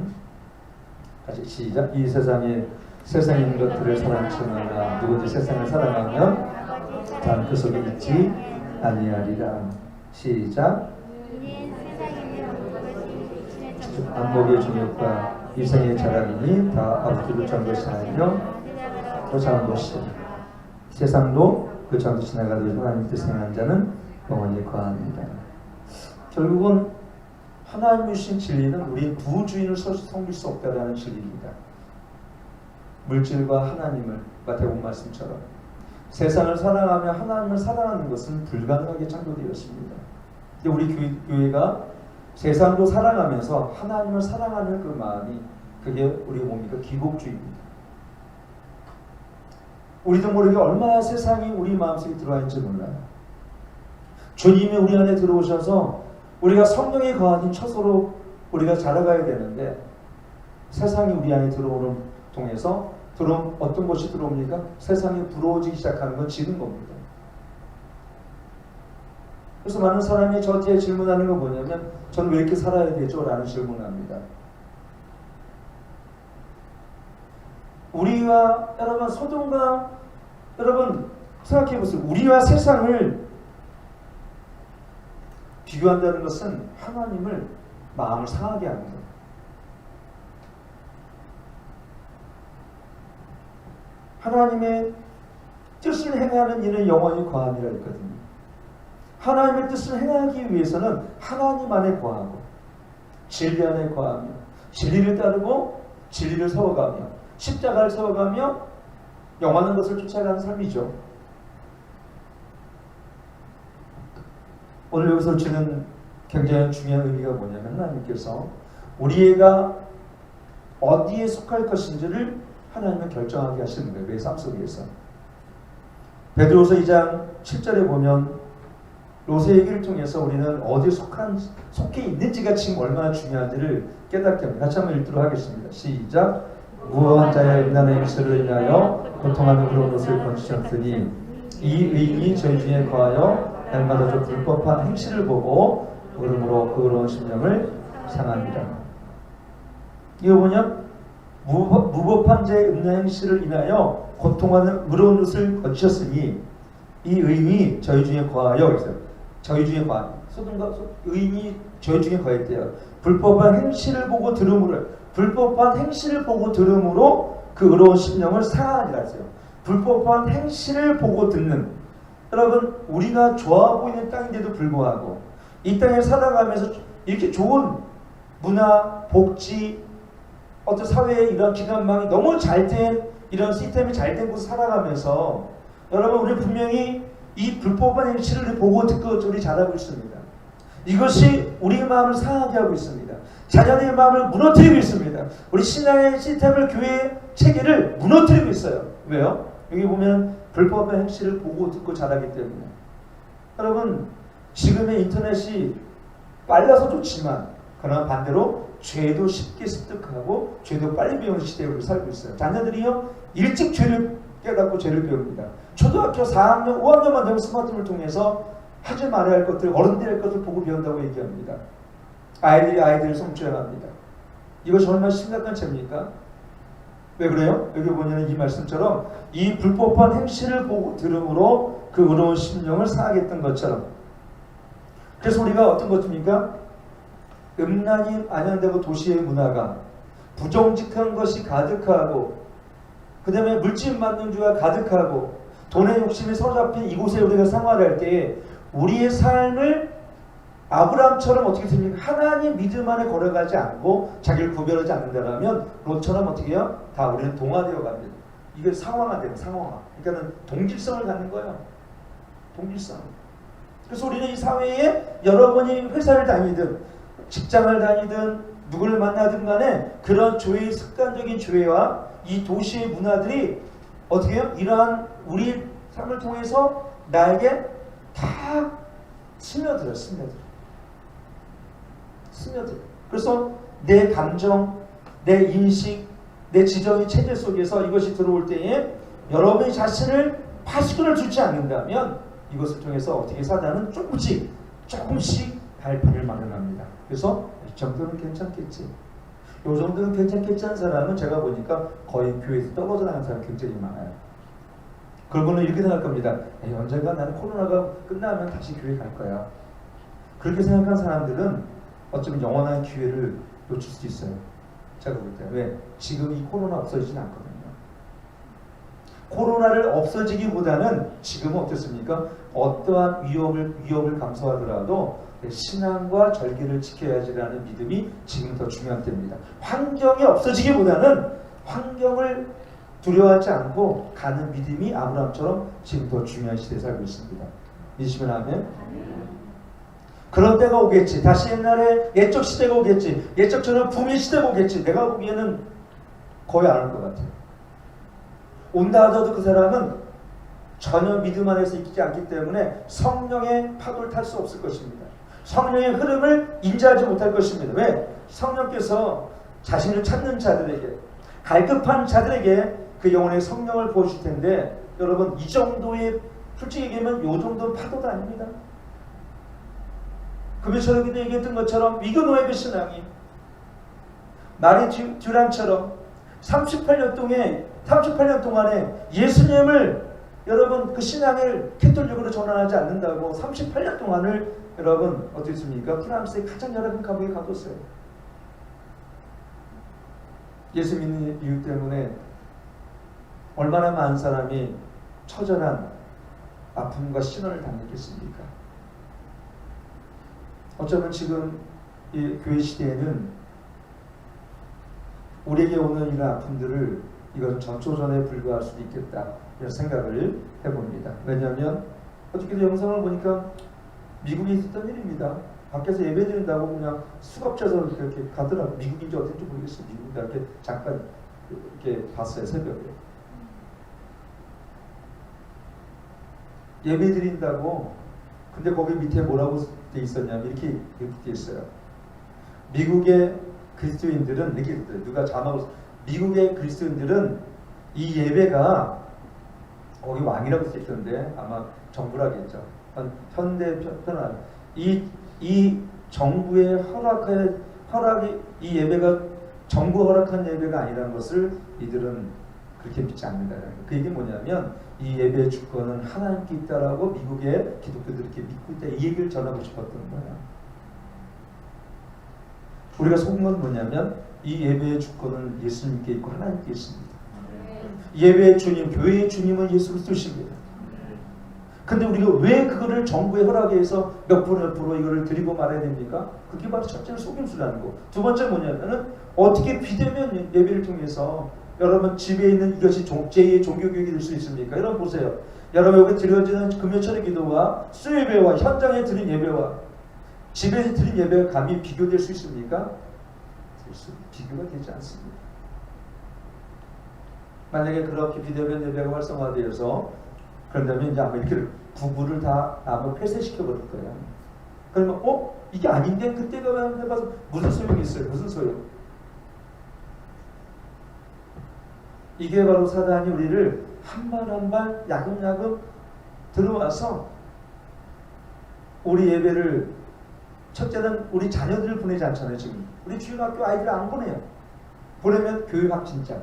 다시 시작. 이 세상에 세상인 것들을 사랑하나 누구든지 세상을 사랑하면 단 그 속에 있지 아니하리라. 시작. 안목의 중력과 이생의 자랑이니 다 아버지로 전 것이 아니며 더 작은 것이 세상도 그 전도 지나가도 하나님 뜻 행한 자는 영원히 거합니다. 결국은 하나님이 주신 진리는 우리 두 주인을 섬길 수 없다라는 진리입니다. 물질과 하나님을 마태복음 말씀처럼 세상을 사랑하며 하나님을 사랑하는 것은 불가능하게 창조되었습니다. 우리 교회가 세상도 사랑하면서 하나님을 사랑하는 그 마음이 그게 우리 뭡니까? 기복주의입니다. 우리도 모르게 얼마나 세상이 우리 마음속에 들어와 있는지 몰라요. 주님이 우리 안에 들어오셔서 우리가 성령의 거하는 처소로 우리가 자라가야 되는데 세상이 우리 안에 들어오는 통해서 어떤 것이 들어옵니까? 세상이 부러워지기 시작하는 건 지는 겁니다. 그래서 많은 사람이 저한테 질문하는 거 뭐냐면 저는 왜 이렇게 살아야 되죠? 라는 질문을 합니다. 우리와 여러분 소돔과 여러분 생각해 보세요. 우리와 세상을 비교한다는 것은 하나님을 마음을 상하게 하는 거예요. 하나님의 뜻을 행하는 이는 영원히 거함이라 했거든요. 하나님의 뜻을 행하기 위해서는 하나님 안에 거하고 진리 안에 거하며 진리를 따르고 진리를 세워가며 십자가를 세워가며 영원한 것을 쫓아가는 삶이죠. 오늘 여기서 주는 굉장히 중요한 의미가 뭐냐면 하나님께서 우리가 어디에 속할 것인지를 하나님은 결정하게 하시는 거예요. 우리의 삶 속에서. 베드로서 2장 7절에 보면 롯의 얘기를 통해서 우리는 어디에 속해 있는지가 지금 얼마나 중요한지를 깨닫게 합니다. 같이 한번 읽도록 하겠습니다. 시작. 무언 자의 음란의 행실을 인하여 고통하는 그런 롯을 건지셨으니 이 의인이 저희 중에 거하여 날마다 저 불법한 행실을 보고 그러므로 그 의로운 심령을 상합니다. 이거 뭐냐? 무법한 자의 음란 행실을 인하여 고통하는 의로운 롯을 건지셨으니 이 의인이 저희 중에 거하여 그랬어요. 저희 중에 거하여 소돔과 의인이 저희 중에 거했대요. 불법한 행실을 보고 들음으로 불법한 행실을 보고 들음으로 그 의로운 심령을 상하니라 했어요. 불법한 행실을 보고 듣는 여러분 우리가 좋아 보이는 땅인데도 불구하고 이 땅에 살아가면서 이렇게 좋은 문화, 복지 어떤 사회의 이런 기관망이 너무 잘된 이런 시스템이 잘된 곳에 살아가면서 여러분 우리 분명히 이 불법한 행실을 보고 듣고 우리 잘하고 있습니다. 이것이 우리의 마음을 상하게 하고 있습니다. 자녀들의 마음을 무너뜨리고 있습니다. 우리 신앙의 시스템을 교회의 체계를 무너뜨리고 있어요. 왜요? 여기 보면 불법의 행실을 보고 듣고 자라기 때문에 여러분 지금의 인터넷이 빨라서 좋지만 그러나 반대로 죄도 쉽게 습득하고 죄도 빨리 배우는 시대에 우리 살고 있어요. 자녀들이요 일찍 죄를 깨닫고 죄를 배웁니다. 초등학교 4학년, 5학년만 되면 스마트폰을 통해서 하지 말아야 할 것들, 어른들의 것을 보고 배운다고 얘기합니다. 아이들을 성추행합니다. 이것이 얼마나 심각한 죄입니까? 왜 그래요? 여기 보면 이 말씀처럼 이 불법한 행실을 보고 들음으로 그 의로운 심령을 상하게 했던 것처럼 그래서 우리가 어떤 것입니까? 음란이 안양되고 도시의 문화가 부정직한 것이 가득하고 그 다음에 물질 만능주의가 가득하고 돈의 욕심이 사로잡힌 이곳에 우리가 생활할 때에 우리의 삶을 아브라함처럼 어떻게 됩니까? 하나님 믿음 안에 걸어가지 않고 자기를 구별하지 않는다면 롯처럼 어떻게 해요? 다 우리는 동화되어 갑니다. 이게 상황화돼요. 상황화. 그러니까 동질성을 갖는 거예요. 동질성. 그래서 우리는 이 사회에 여러분이 회사를 다니든 직장을 다니든 누구를 만나든 간에 그런 조회의 습관적인 조회와 이 도시의 문화들이 어떻게 해요? 이러한 우리 삶을 통해서 나에게 다 스며들어. 그래서 내 감정, 내 인식, 내 지정의 체제 속에서 이것이 들어올 때에 여러분의 자신을 파수꾼을 주지 않는다면 이것을 통해서 어떻게 사단은 조금씩 발판을 마련합니다. 그래서 이 정도는 괜찮겠지. 이 정도는 괜찮겠지 하는 사람은 제가 보니까 거의 교회에서 떨어져 나간 사람이 굉장히 많아요. 그러고는 이렇게 생각할 겁니다. 언젠가 나는 코로나가 끝나면 다시 교회 갈 거야. 그렇게 생각한 사람들은 어쩌면 영원한 기회를 놓칠 수도 있어요. 제가 볼 때. 왜? 지금 이 코로나 없어지진 않거든요. 코로나를 없어지기보다는 지금은 어떻습니까? 어떠한 위협을 감수하더라도 신앙과 절기를 지켜야지라는 믿음이 지금 더 중요한 때입니다. 환경이 없어지기보다는 환경을 두려워하지 않고 가는 믿음이 아브라함처럼 지금 더 중요한 시대에 살고 있습니다. 믿으시면 아멘? 그런 때가 오겠지. 다시 옛날에 옛적 시대가 오겠지. 옛적처럼 붕의 시대가 오겠지. 내가 보기에는 거의 안 올 것 같아요. 온다 하더라도 그 사람은 전혀 믿음 안에서 있지 않기 때문에 성령의 파도를 탈 수 없을 것입니다. 성령의 흐름을 인지하지 못할 것입니다. 왜? 성령께서 자신을 찾는 자들에게, 갈급한 자들에게 그 영혼의 성령을 부어줄 텐데, 여러분 이 정도의, 솔직히 얘기하면 이 정도는 파도도 아닙니다. 금요철에도 얘기했던 것처럼 위그노의 그 신앙이 마리 듀란처럼 38년 동안에 예수님을, 여러분 그 신앙을 캐톨릭으로 전환하지 않는다고 38년 동안을 여러분 어떻게 했습니까? 프랑스의 가장 열악한 감옥에 가뒀어요. 예수 믿는 이유 때문에 얼마나 많은 사람이 처절한 아픔과 신원을 당했겠습니까? 어쩌면 지금 이 교회 시대에는 우리에게 오는 이런 아픔들을 이건 전초전에 불과할 수도 있겠다 이런 생각을 해봅니다. 왜냐하면 어저께도 영상을 보니까 미국에 있었던 일입니다. 밖에서 예배드린다고 그냥 수갑차서 이렇게 가더라고요. 미국인지 어딘지 모르겠어요. 미국인가 이렇게 잠깐 이렇게 봤어요. 새벽에. 예배드린다고. 근데 거기 밑에 뭐라고 돼 있었냐면 이렇게 돼 있어요. 미국의 그리스도인들은 이렇게 누가 자막을, 미국의 그리스도인들은 이 예배가, 거기 왕이라고 써 있던데 아마 정부라겠죠. 현대 편안. 이 정부의 허락이, 이 예배가 정부 허락한 예배가 아니라는 것을 이들은 그렇게 믿지 않는다. 그 얘기는 뭐냐면 이 예배의 주권은 하나님께 있다라고 미국의 기독교들이 이렇게 믿고 있다. 이 얘기를 전하고 싶었던 거예요. 우리가 속은 건 뭐냐면 이 예배의 주권은 예수님께 있고 하나님께 있습니다. 예배의 주님, 교회의 주님은 예수 그리스도십니다. 근데 우리가 왜 그거를 정부의 허락에 의해서 몇 프로 이거를 드리고 말아야 됩니까? 그게 바로 첫째는 속임수라는 거. 두 번째 뭐냐면은 어떻게 비대면 예배를 통해서 여러분 집에 있는 이것이 제2의 종교교육이 될 수 있습니까? 여러분 보세요. 여러분 여기 드려지는 금요철의 기도와 수예배와 현장에 드린 예배와 집에서 드린 예배가 감히 비교될 수 있습니까? 비교가 되지 않습니다. 만약에 그렇게 비대면 예배가 활성화되어서 그런다면 이제 아마 이렇게 부부를 다 아마 폐쇄시켜 버릴 거예요. 그러면 이게 아닌데 그때가 해봐서 무슨 소용이 있어요? 무슨 소용? 이게 바로 사단이 우리를 한 발 한 발 야금야금 들어와서 우리 예배를, 첫째는 우리 자녀들을 보내지 않잖아요. 지금 우리 주일학교 아이들 안 보내요. 보내면 교육학 진짜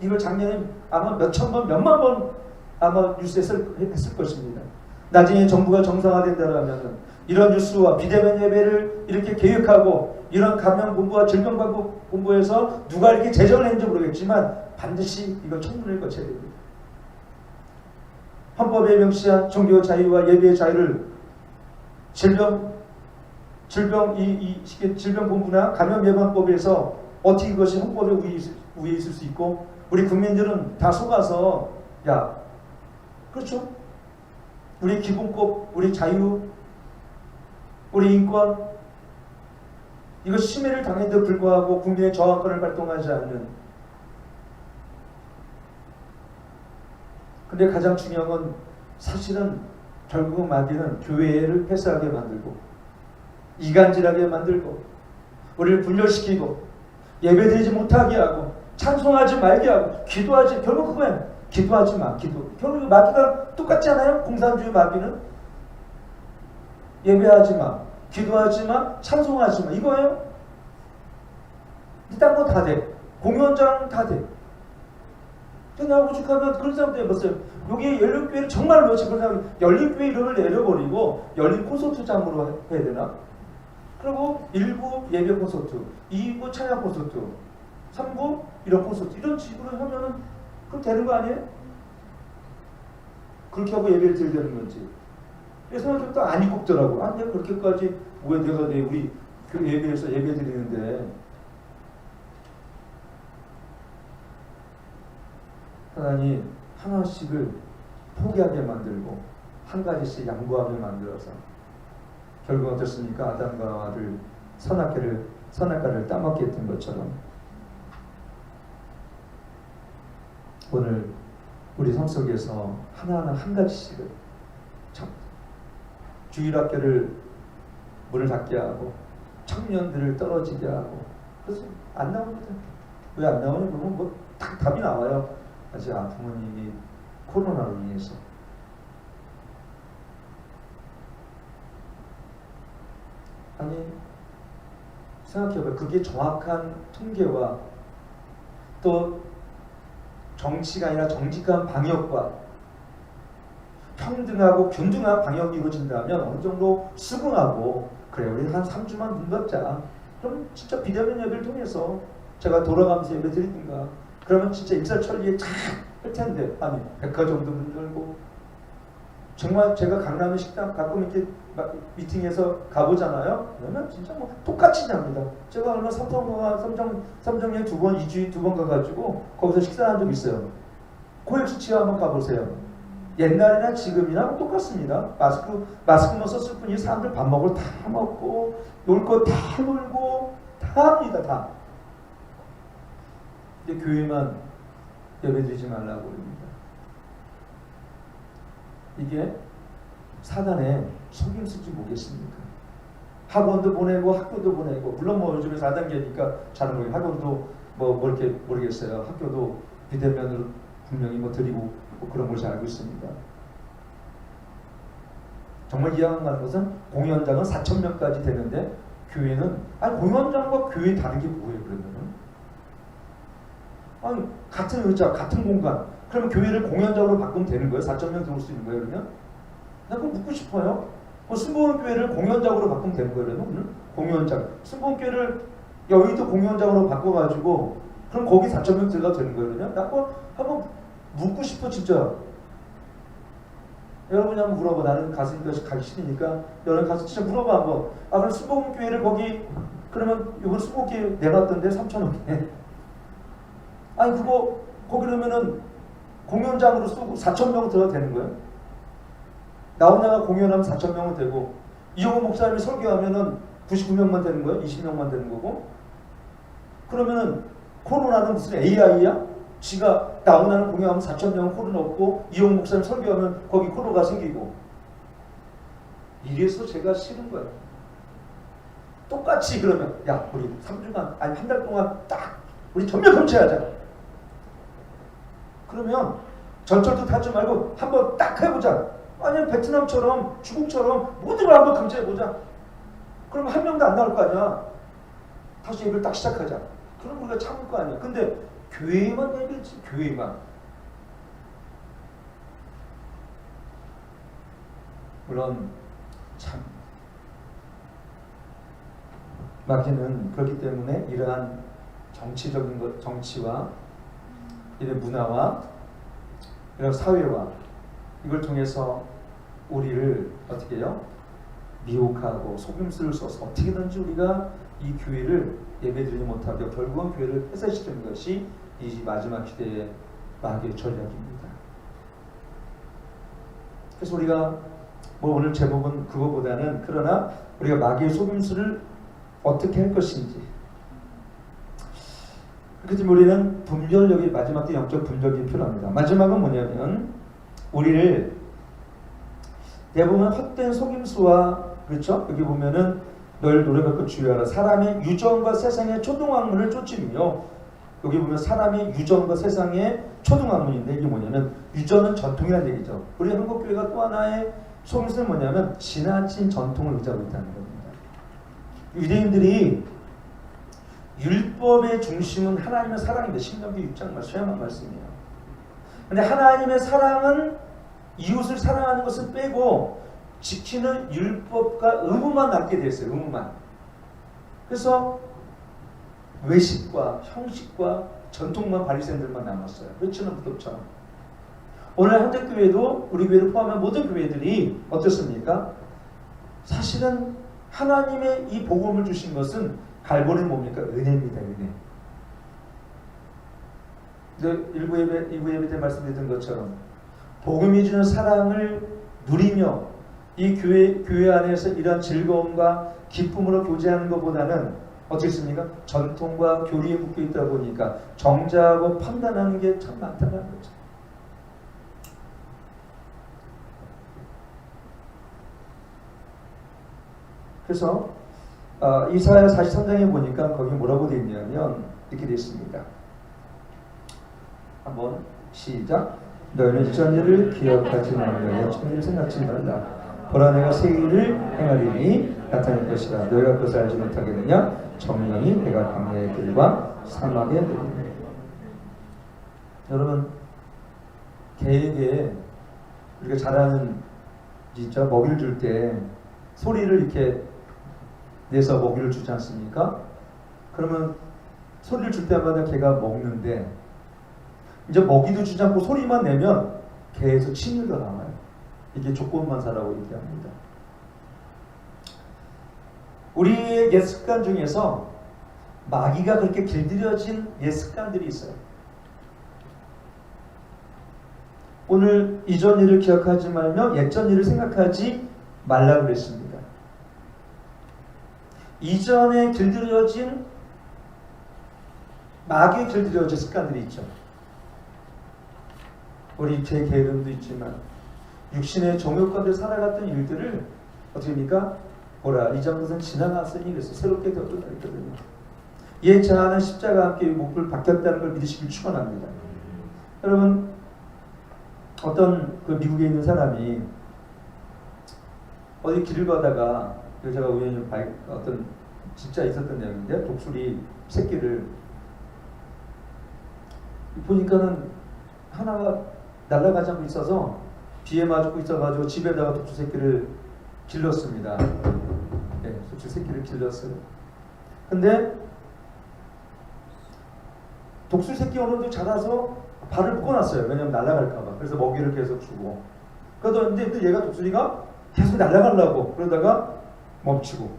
이걸 작년에 아마 몇천 번 몇만 번 아마 뉴스에서 했을 것입니다. 나중에 정부가 정상화된다면 이런 뉴스와 비대면 예배를 이렇게 계획하고 이런 감염 본부와 질병관리 본부에서 누가 이렇게 제정을 했는지 모르겠지만 반드시 이거 청문회를 거쳐야 됩니다. 헌법에 명시한 종교 자유와 예배의 자유를 질병본부나 감염예방법에서 어떻게 이것이 헌법에 우위에 있을 수 있고, 우리 국민들은 다 속아서 그렇죠? 우리 기본법, 우리 자유, 우리 인권, 이거 침해를 당했는데도 불구하고 국민의 저항권을 발동하지 않는. 근데 가장 중요한 건 사실은 결국 마귀는 교회를 폐쇄하게 만들고 이간질하게 만들고 우리를 분열시키고 예배드리지 못하게 하고 찬송하지 말게 하고 기도하지, 결국 그거야. 기도하지 마. 기도. 결국 마귀가 똑같지 않아요? 공산주의 마귀는 예배하지 마, 기도하지 마, 찬송하지 마, 이거예요. 일단 뭐 다 돼. 공연장 다 돼. 내가 오죽하면 그런 사람들 해봤어요. 여기 열린교회를 정말 넣지. 그런 사람 열린교회 이름을 내려버리고 열린 콘서트장으로 해야 되나? 그리고 1부 예배 콘서트, 2부 찬양 콘서트, 3부 이런 콘서트, 이런 식으로 하면은 그럼 되는 거 아니에요? 그렇게 하고 예배를 드리는 건지. 그래서 생각해보니까 안 입국더라고. 아, 내가 그렇게까지 왜 내가 우리 그 예배에서 예배 드리는데. 하나님 하나씩을 포기하게 만들고 한 가지씩 양보하게 만들어서 결국 어떻습니까? 아담과 하와를 선악과를 따먹게 했던 것처럼 오늘 우리 삶 속에서 하나하나 한 가지씩을 주일학교를 문을 닫게 하고 청년들을 떨어지게 하고 그래서 안 나옵니다. 왜 안 나오냐? 그러면 뭐 답이 나와요. 아직 부모님이 코로나로 인해서. 아니 생각해봐요. 그게 정확한 통계와 또 정치가 아니라 정직한 방역과 평등하고 균등한 방역이 이루어진다면 어느 정도 수긍하고 그래 우리 한 3주만 눈 덮자. 그럼 진짜 비대면 예배를 통해서 제가 돌아가면서 예배 드리든가 그러면 진짜 일사천리에 쫙 할 텐데 아니 백화점도 문 열고 정말 제가 강남의 식당 가끔 이렇게 미팅에서 가보잖아요. 그러면 진짜 뭐 똑같이 납니다. 제가 얼마 삼성에 2번 2주에 2번 가가지고 거기서 식사한 적 있어요. 고액수치에 한번 가보세요. 옛날이나 지금이나 똑같습니다. 마스크만 썼을 뿐이 사람들 밥 먹을 다 먹고 놀 거 다 놀고 다 합니다. 다. 근데 교회만 예배드리지 말라고 합니다. 이게 사단의 속임수지 뭐겠습니까? 학원도 보내고 학교도 보내고 물론 뭐 요즘에 4단계니까 자는 거예요. 학원도 뭐 이렇게 모르겠어요. 학교도 비대면으로 분명히 뭐 드리고 뭐 그런 걸 잘 알고 있습니다. 정말 이해가 가는 것은 공연장은 4,000명까지 되는데 교회는 공연장과 교회 다른 게 뭐예요? 그러면은 같은 의자, 같은 공간. 그러면 교회를 공연장으로 바꾸면 되는 거예요? 4,000명 들어올 수 있는 거예요? 그러면? 나 그거 묻고 싶어요. 순복음교회를 공연장으로 바꾸면 되는 거예요? 그러면? 공연장. 순복음교회를 여의도 공연장으로 바꿔가지고 그럼 거기 4,000명 들어가도 되는 거예요? 그러면? 나 그거 한번 묻고 싶어 진짜. 여러분이 한번 물어봐. 나는 갔으니까 가기 싫으니까 여러분 가서 진짜 물어봐 한번. 그럼 순복음교회를 거기 그러면 이번 순복음교회 내놨던데 3,000원에 아니 그거 거기 그러면은 공연장으로 쓰고 4,000명 들어도 되는 거예요? 나훈아가 공연하면 4,000명은 되고 이용호 목사님이 설교하면은 99명만 되는 거예요? 20명만 되는 거고? 그러면은 코로나는 무슨 AI야? 지가 나훈아는 공연하면 4,000명은 코로나 없고 이용호 목사님 설교하면 거기 코로나가 생기고 이래서 제가 싫은 거예요. 똑같이 그러면 야 우리 3주간 아니 한 달 동안 딱 우리 전면 금지하자. 그러면 전철도 타지 말고 한번 딱 해보자. 아니면 베트남처럼 중국처럼 모든 걸 한번 금지해보자. 그러면 한 명도 안 나올 거 아니야. 다시 예배를 딱 시작하자. 그럼 우리가 참을 거 아니야. 근데 교회만 예배지. 교회만. 물론 참 마귀는 그렇기 때문에 이러한 정치적인 것, 정치와 이런 문화와 이런 사회와 이걸 통해서 우리를 어떻게 해요? 미혹하고 속임수를 써서 어떻게든지 우리가 이 교회를 예배드리지 못하고 결국은 교회를 폐쇄시키는 것이 이 마지막 시대의 마귀의 전략입니다. 그래서 우리가 뭐 오늘 제목은 그거보다는 그러나 우리가 마귀의 속임수를 어떻게 할 것인지 그렇기 때문에 우리는 분별력이 마지막 영적 분별력이 필요합니다. 마지막은 뭐냐면 우리를 대부분 헛된 속임수와 그렇죠? 여기 보면은 널 노래받고 주의하라. 사람의 유전과 세상의 초등학문을 쫓으며 여기 보면 사람의 유전과 세상의 초등학문인데 이게 뭐냐면 유전은 전통이라는 얘기죠. 우리 한국교회가 또 하나의 속임수는 뭐냐면 지나친 전통을 의지하고 있다는 겁니다. 유대인들이 율법의 중심은 하나님의 사랑인데 신명기 6장 말씀만 말씀이에요. 근데 하나님의 사랑은 이웃을 사랑하는 것을 빼고 지키는 율법과 의무만 남게 됐어요. 의무만. 그래서 외식과 형식과 전통만 바리새인들만 남았어요. 외치는 부도처럼. 오늘 한국교회도 우리 교회를 포함한 모든 교회들이 어떻습니까? 사실은 하나님의 이 복음을 주신 것은 갈보는 뭡니까? 은혜입니다. 은혜. 일부 예배 때 말씀드렸던 것처럼 복음이 주는 사랑을 누리며 이 교회 안에서 이런 즐거움과 기쁨으로 교제하는 것보다는 어떻습니까? 전통과 교리에 묶여 있다 보니까 정죄하고 판단하는 게 참 많다는 거죠. 그래서 이사야 43장에 보니까 거기 뭐라고 되어 있냐면 이렇게 되어 있습니다. 한번 시작. 너희는 이전 일을 기억하지 말며 전 일을 생각지 말라. 보라 내가 새 일을 행하리니 나타낼 것이라. 너희가 그것을 알지 못하겠느냐? 정령이 내가 광야의 길과 사막에 내리니. 여러분 개에게 우리가 잘하는 진짜 먹이를 줄 때 소리를 이렇게 내서 먹이를 주지 않습니까? 그러면 소리를 줄 때마다 개가 먹는데 이제 먹이도 주지 않고 소리만 내면 개에서 침유가 나와요. 이게 조건만사라고 얘기합니다. 우리의 옛 습관 중에서 마귀가 그렇게 길들여진 옛 습관들이 있어요. 오늘 이전 일을 기억하지 말며 옛전 일을 생각하지 말라고 그랬습니다. 이전에 길들여진 마귀에 길들여진 습관들이 있죠. 우리 제 게으름도 있지만 육신의 정욕 가운데 살아갔던 일들을 어떻게 합니까? 보라 이전 것은 지나갔으니 그래서 새롭게 되었다 했거든요. 옛 자아는 십자가와 함께 목을 바뀌었다는 걸 믿으시길 축원합니다. 여러분 어떤 그 미국에 있는 사람이 어디 길을 가다가 제가 우연히 어떤 진짜 있었던 내용인데 독수리 새끼를 보니까는 하나가 날아가지 않고 있어서 비에 맞고 있어가지고 집에다가 독수리 새끼를 길렀습니다. 네, 독수리 새끼를 길렀어요. 근데 독수리 새끼 오늘도 자라서 발을 묶어놨어요. 왜냐면 날아갈까봐. 그래서 먹이를 계속 주고. 그런데 또 얘가 독수리가 계속 날아가려고 그러다가 멈추고.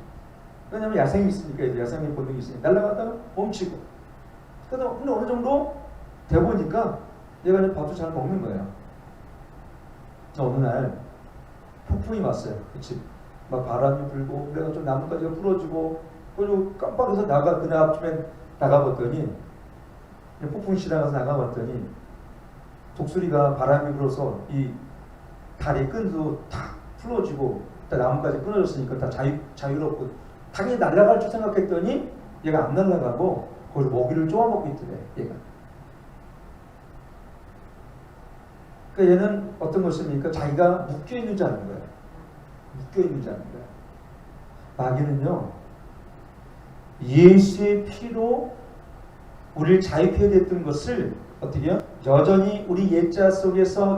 왜냐면 야생이 있으니까 야생의 본능이 있으니까 날아갔다가 멈추고. 근데 어느 정도 돼 보니까 얘가 밥도 잘 먹는 거예요. 어느 날 폭풍이 왔어요. 그치? 막 바람이 불고 내가 좀 나뭇가지가 부러지고 그리고 깜빡해서 그날 아침에 나가봤더니 폭풍이 지나가서 나가봤더니 독수리가 바람이 불어서 이 다리 끈도 탁 풀어지고 나뭇가지 끊어졌으니까 다 자유롭고 당연히 날아갈 줄 생각했더니 얘가 안 날아가고 거기서 먹이를 쪼아먹고 있더래. 얘가. 그러니까 얘는 어떤 것입니까? 자기가 묶여있는 줄 아는 거예요. 묶여있는 줄 아는 거예요. 마귀는요 예수의 피로 우리를 자유케 됐던 것을 어떻게 해요? 여전히 우리 옛자 속에서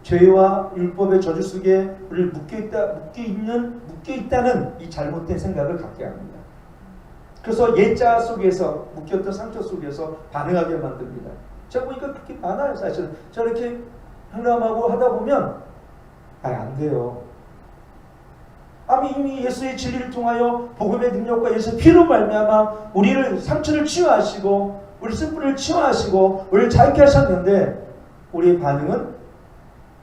죄와 율법의 저주 속에 우리를 묶여있다는 이 잘못된 생각을 갖게 합니다. 그래서 옛자 속에서 묶였던 상처 속에서 반응하게 만듭니다. 제가 보니까 그렇게 많아요. 사실 저렇게 행람하고 하다 보면 안 돼요. 이미 예수의 진리를 통하여 복음의 능력과 예수의 피로 말미암아 우리를 상처를 치유하시고 우리 쓴뿌리를 치유하시고 우리를 자유케 하셨는데 우리의 반응은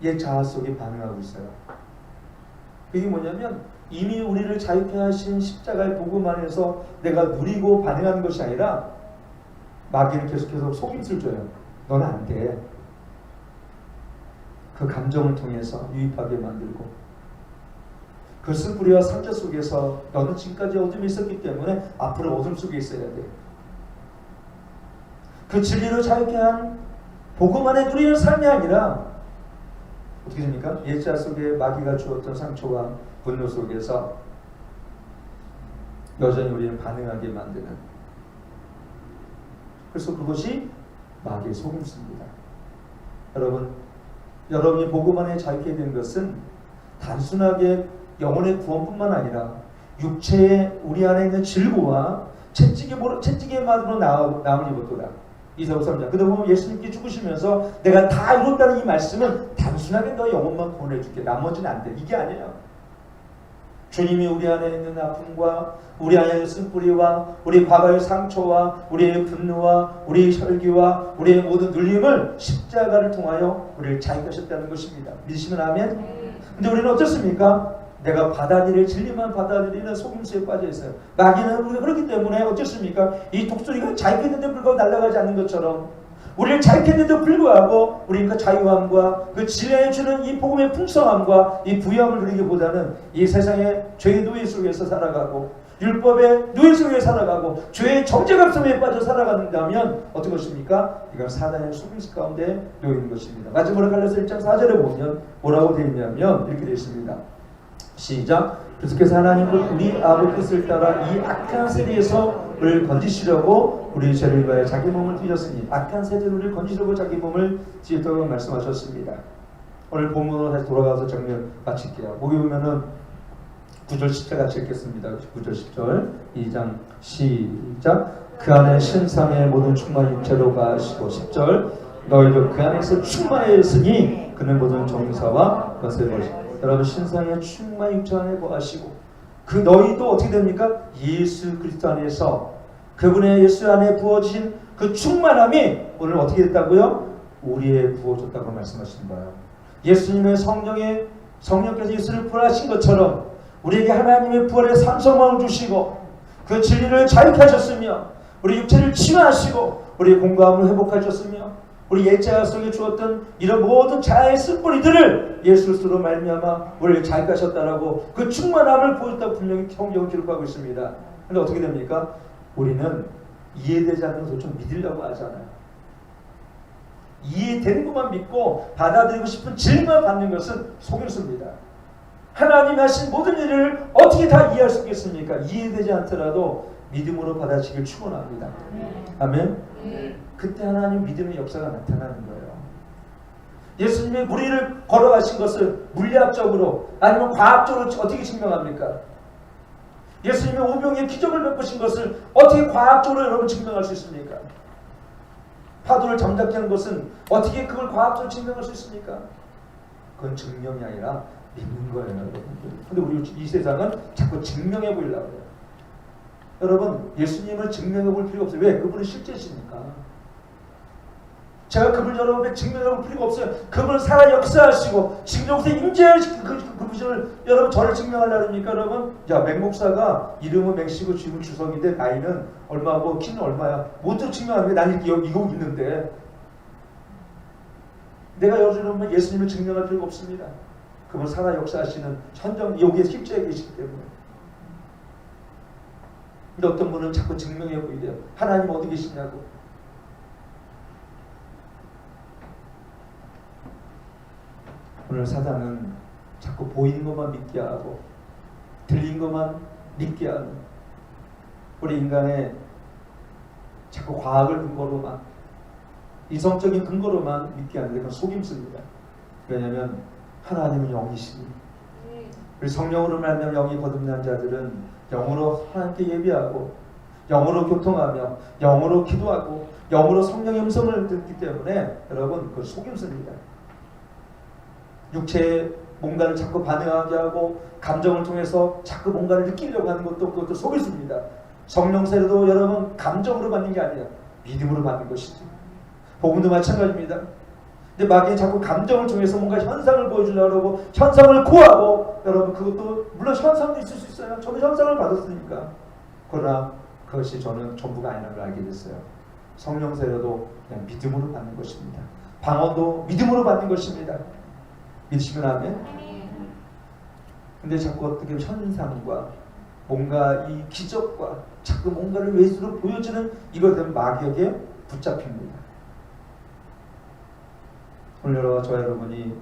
옛 자아 속에 반응하고 있어요. 그게 뭐냐면 이미 우리를 자유케 하신 십자가의 복음 안에서 내가 누리고 반응하는 것이 아니라 마귀는 계속해서 속임수를 줘요. 너는 안 돼. 그 감정을 통해서 유입하게 만들고 그 쓴뿌리와 상처 속에서 너는 지금까지 어둠이 있었기 때문에 앞으로 어둠 속에 있어야 돼. 그 진리로 자유케 한 복음 안에 누리는 삶이 아니라 어떻게 됩니까? 예자 속에 마귀가 주었던 상처와 분노 속에서 여전히 우리를 반응하게 만드는, 그래서 그것이 마귀의 속임수입니다. 여러분이 복음 안에 자유케 된 것은 단순하게 영혼의 구원뿐만 아니라 육체의 우리 안에 있는 질고와 채찍에만으로 나오니 못도다. 이사고 3장. 그러다 보면 예수님께 죽으시면서 내가 다 이뤘다는 이 말씀은 단순하게 너 영혼만 구원해줄게, 나머지는 안 돼, 이게 아니에요. 주님이 우리 안에 있는 아픔과 우리 안에 있는 쓴뿌리와 우리 과거의 상처와 우리의 분노와 우리의 혈기와 우리의 모든 눌림을 십자가를 통하여 우리를 자유케 하셨다는 것입니다. 믿으시면 아멘? 근데 우리는 어떻습니까? 내가 받아들일 진리만 받아들이는 속임수에 빠져 있어요. 마귀는 우리가 그렇기 때문에 어떻습니까? 이 독수리가 자유케 했는데 불구하고 날아가지 않는 것처럼 우리를 자유케 했는데 불구하고 우리는 그 자유함과 그 진리에 주는 이 복음의 풍성함과 이 부유함을 누리기보다는 이 세상의 죄의 노예 속에서 살아가고 율법의 노예 속에 살아가고 죄의 정죄감성에 빠져 살아간다면 어떤 것입니까? 이건 사단의 속임수 가운데 놓이는 것입니다. 마지막으로 갈라디아서 1장 4절에 보면 뭐라고 되어 있냐면 이렇게 되어 있습니다. 시작. 그래서 하나님은 우리 아버지 뜻을 따라 이 악한 세대에서 우리를 건지시려고 우리 죄를 위하여 자기 몸을 찢었으니, 악한 세대를 우리를 건지시려고 자기 몸을 찢었다고 말씀하셨습니다. 오늘 본문으로 다시 돌아가서 정리를 마칠게요. 거기 보면은 9절 10절 같이 읽겠습니다. 9절 10절 2장 시작. 그 안에 신상의 모든 충만 육체로 가시고 10절 너희도 그 안에서 충만하였으니 그는 모든 정사와 것을 버리시고. 여러분 신상의 충만 육체 안에 거하시고 그 너희도 어떻게 됩니까? 예수 그리스도 안에서 그분의 예수 안에 부어진 그 충만함이 오늘 어떻게 됐다고요? 우리에 부어졌다고 말씀하신 거예요. 예수님의 성령께서 예수를 부활하신 것처럼 우리에게 하나님의 부활의 산성함을 주시고 그 진리를 자유케 하셨으며 우리 육체를 치유하시고 우리의 공감을 회복하셨으며 우리 예자 속에 주었던 이런 모든 자아의 쓴뿌리들을 예수로 말미암아 우리를 자유케 하셨다라고 그 충만함을 보였다고 분명히 성경은 기록하고 있습니다. 그런데 어떻게 됩니까? 우리는 이해되지 않는 것을 좀 믿으려고 하잖아요. 이해되는 것만 믿고 받아들이고 싶은 진리만 받는 것은 속임수입니다. 하나님이 하신 모든 일을 어떻게 다 이해할 수 있겠습니까? 이해되지 않더라도 믿음으로 받아치길 축원합니다. 아멘. 그때 하나님 믿음의 역사가 나타나는 거예요. 예수님이 우리를 걸어가신 것을 물리학적으로 아니면 과학적으로 어떻게 증명합니까? 예수님이 오병이의 기적을 베푸신 것을 어떻게 과학적으로 여러분 증명할 수 있습니까? 파도를 잠잠케 하는 것은 어떻게 그걸 과학적으로 증명할 수 있습니까? 그건 증명이 아니라 믿는 거예요, 여러분들. 근데 우리 이 세상은 자꾸 증명해 보이려고 해요. 여러분, 예수님을 증명해 볼 필요가 없어요. 왜? 그분은 실제시니까. 제가 그분을 여러분께 증명해 볼 필요가 없어요. 그분은 살아 역사하시고 지금 여기서 임재하시고 그분을 여러분 저를 증명하려고 합니까, 여러분? 야, 맹목사가 이름은 맹씨고 지금 주성인데 나이는 얼마고 키는 얼마야? 뭐또 증명하는 거야? 난 이렇게 이거 있는데. 내가 여러분 예수님을 증명할 필요가 없습니다. 그분 살아 역사하시는 현장 여기에 실제에 계시기 때문에. 근데 어떤 분은 자꾸 증명해 보이래요. 하나님 어디 계시냐고. 오늘 사단은 자꾸 보이는 것만 믿게 하고 들린 것만 믿게 하는 우리 인간의 자꾸 과학을 근거로만 이성적인 근거로만 믿게 하는데 그건 속임수입니다. 왜냐하면 하나님은 영이시니 우리 성령으로 말하면 영이 거듭난 자들은 영으로 하나님께 예배하고 영으로 교통하며 영으로 기도하고 영으로 성령의 음성을 듣기 때문에 여러분 그 속임수입니다. 육체의 뭔가를 자꾸 반응하게 하고 감정을 통해서 자꾸 뭔가를 느끼려고 하는 것도 그것도 속임수입니다. 성령 세례도 여러분 감정으로 받는 게 아니라 믿음으로 받는 것이죠. 복음도 마찬가지입니다. 근데 마귀는 자꾸 감정을 통해서 뭔가 현상을 보여주려고 하고 현상을 구하고 여러분 그것도 물론 현상도 있을 수 있어요. 저도 현상을 받았으니까. 그러나 그것이 저는 전부가 아니라는 걸 알게 됐어요. 성령 세례도 그냥 믿음으로 받는 것입니다. 방언도 믿음으로 받는 것입니다. 믿으시면 아멘. 근데 자꾸 어떻게 현상과 뭔가 이 기적과 자꾸 뭔가를 외수로 보여주는 이것 때문에 마귀에게 붙잡힙니다. 오늘 저와 여러분이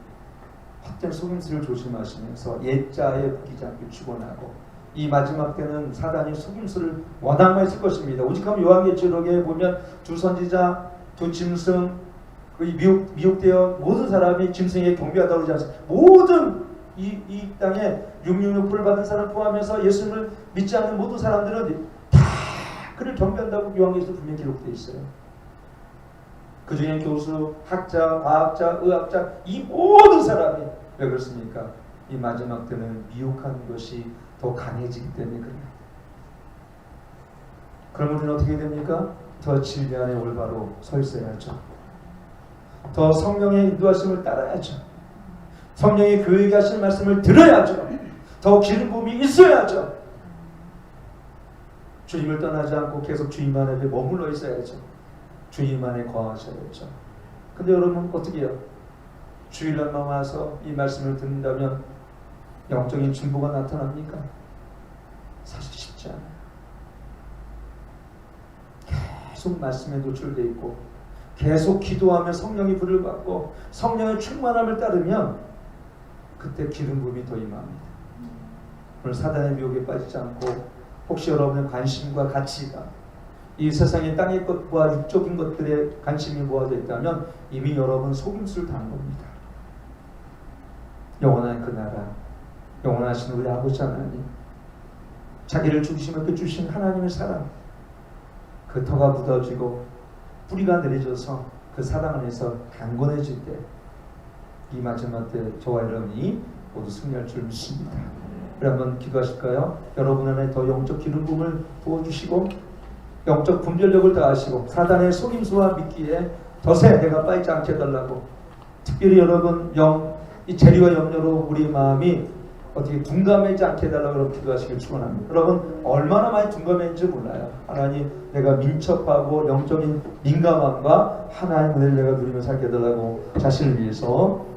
헛된 속임수를 조심하시면서 옛자에 묶이지 않게 축원하고, 이 마지막 때는 사단이 속임수를 워낙 쓸 것입니다. 오직하면 요한계시록에 보면 두 선지자, 두 짐승, 미혹되어 모든 사람이 짐승에게 경배하다고 그러지 않습니까? 모든 이 땅에 666을 받은 사람 포함해서 예수님을 믿지 않는 모든 사람들은 다 그를 경배한다고 요한계시록에 분명히 기록되어 있어요. 그 중에 교수, 학자, 과학자, 의학자, 이 모든 사람이 왜 그렇습니까? 이 마지막 때는 미혹하는 것이 더 강해지기 때문에 그래요. 그럼 우리는 어떻게 됩니까? 더 진리 안에 올바로 서 있어야죠. 더 성령의 인도하심을 따라야죠. 성령이 교회에게 하신 말씀을 들어야죠. 더 기름 부음이 있어야죠. 주님을 떠나지 않고 계속 주님 안에 머물러 있어야죠. 주님 안에 거하셔야죠. 근데 여러분 어떻게 해요? 주일날만 와서 이 말씀을 듣는다면 영적인 진보가 나타납니까? 사실 쉽지 않아요. 계속 말씀에 노출되어 있고 계속 기도하며 성령이 불을 받고 성령의 충만함을 따르면 그때 기름 부음이 더 임합니다. 오늘 사단의 미혹에 빠지지 않고, 혹시 여러분의 관심과 가치가 이 세상의 땅의 것과 육적인 것들에 관심이 모아져 있다면 이미 여러분 속임수를 당한 겁니다. 영원한 그 나라, 영원하신 우리 아버지 하나님, 자기를 죽이시며 주신 하나님의 사랑, 그 터가 묻어지고 뿌리가 내려져서 그 사랑 안에서 강건해질 때, 이 마지막 때 저와 여러분이 모두 승리할 줄 믿습니다. 우리 한번 기도하실까요? 여러분 안에 더 영적 기름 부음을 부어주시고 영적 분별력을 더하시고 사단의 속임수와 미끼에 덫에 내가 빠지지 않게 해달라고, 특별히 여러분 이 재리와 염려로 우리 마음이 어떻게 둔감해지지 않게 해달라고 여러분 기도하시길 축원합니다. 여러분 얼마나 많이 둔감했는지 몰라요. 하나님, 내가 민첩하고 영적인 민감함과 하나님의 은혜를 내가 누리며 살게 해달라고 자신을 위해서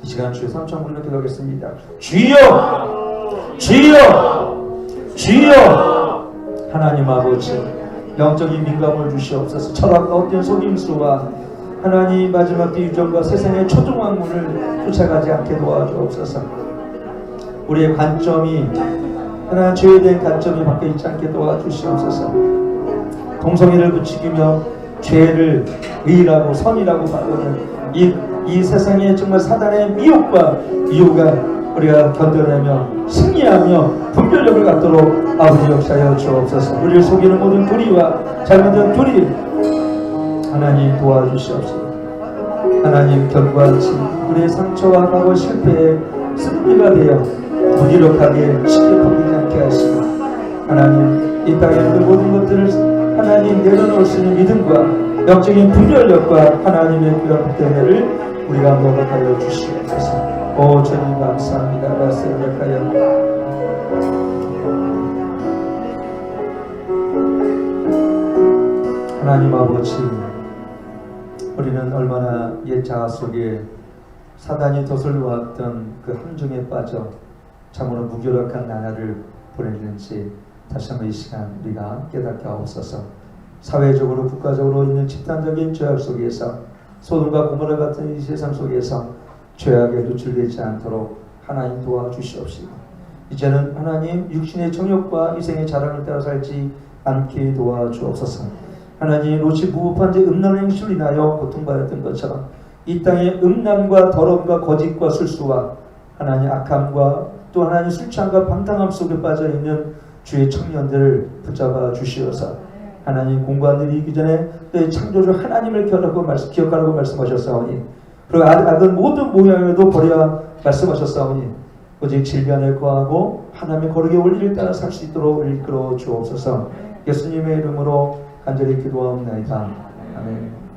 이 시간 주의 삼천 부르며 기도하겠습니다. 주여! 주여! 주여! 하나님 아버지, 영적인 민감을 주시옵소서. 철학과 어떤 속임수와 하나님 마지막 때 유전과 세상의 초중학문을 쫓아가지 않게 도와주옵소서. 우리의 관점이 하나님 죄에 관점이 바뀌어 있지 않게 도와주시옵소서. 동성애를 부추기며 죄를 의라고 선이라고 바꾸는 이 세상에 정말 사단의 미혹과 유혹을 우리가 견뎌내며 승리하며 분별력을 갖도록 아버지 역사하여 주옵소서. 우리를 속이는 모든 도리와 잘못된 도리 하나님 도와주시옵소서. 하나님 견고하지 우리의 상처와 과거 실패에 승리가 되어 무기력하게 쉽게 포기지 않게 하시고, 하나님 이 땅에 있는 모든 것들을 하나님 내려놓을 수 있는 믿음과 영적인 분별력과 하나님의 귀한 은혜를 우리가 먹어가여 주시옵소서. 오 주님 감사합니다. 말씀을하여 하나님 아버지, 우리는 얼마나 옛 자아 속에 사단이 덫을 놓았던 그 함정에 빠져 참으로 무기력한 나날을 보냈는지 다시 한번 이 시간 우리가 깨닫게 하옵소서. 사회적으로 국가적으로 있는 집단적인 죄악 속에서, 소돔과 고모라 같은 이 세상 속에서 죄악에 노출되지 않도록 하나님 도와주시옵시고, 이제는 하나님 육신의 정욕과 이생의 자랑을 따라 살지 않게 도와주옵소서. 하나님 로치 무법한 제 음란 행실로 인하여 고통받았던 것처럼 이 땅의 음란과 더러움과 거짓과 술수와 하나님 악함과 또 하나님 술 취함과 방탕함 속에 빠져있는 주의 청년들을 붙잡아 주시어서 하나님 공부하는 이기 전에 또 창조주 하나님을 기억하라고 말씀하셨사오니, 그리고 악은 모든 모양에도 버려 말씀하셨사오니 오직 진리 안에 거하고 하나님의 거룩의 원리를 따라 살 수 있도록 이끌어 주옵소서. 예수님의 이름으로 간절히 기도하옵나이다. 아멘.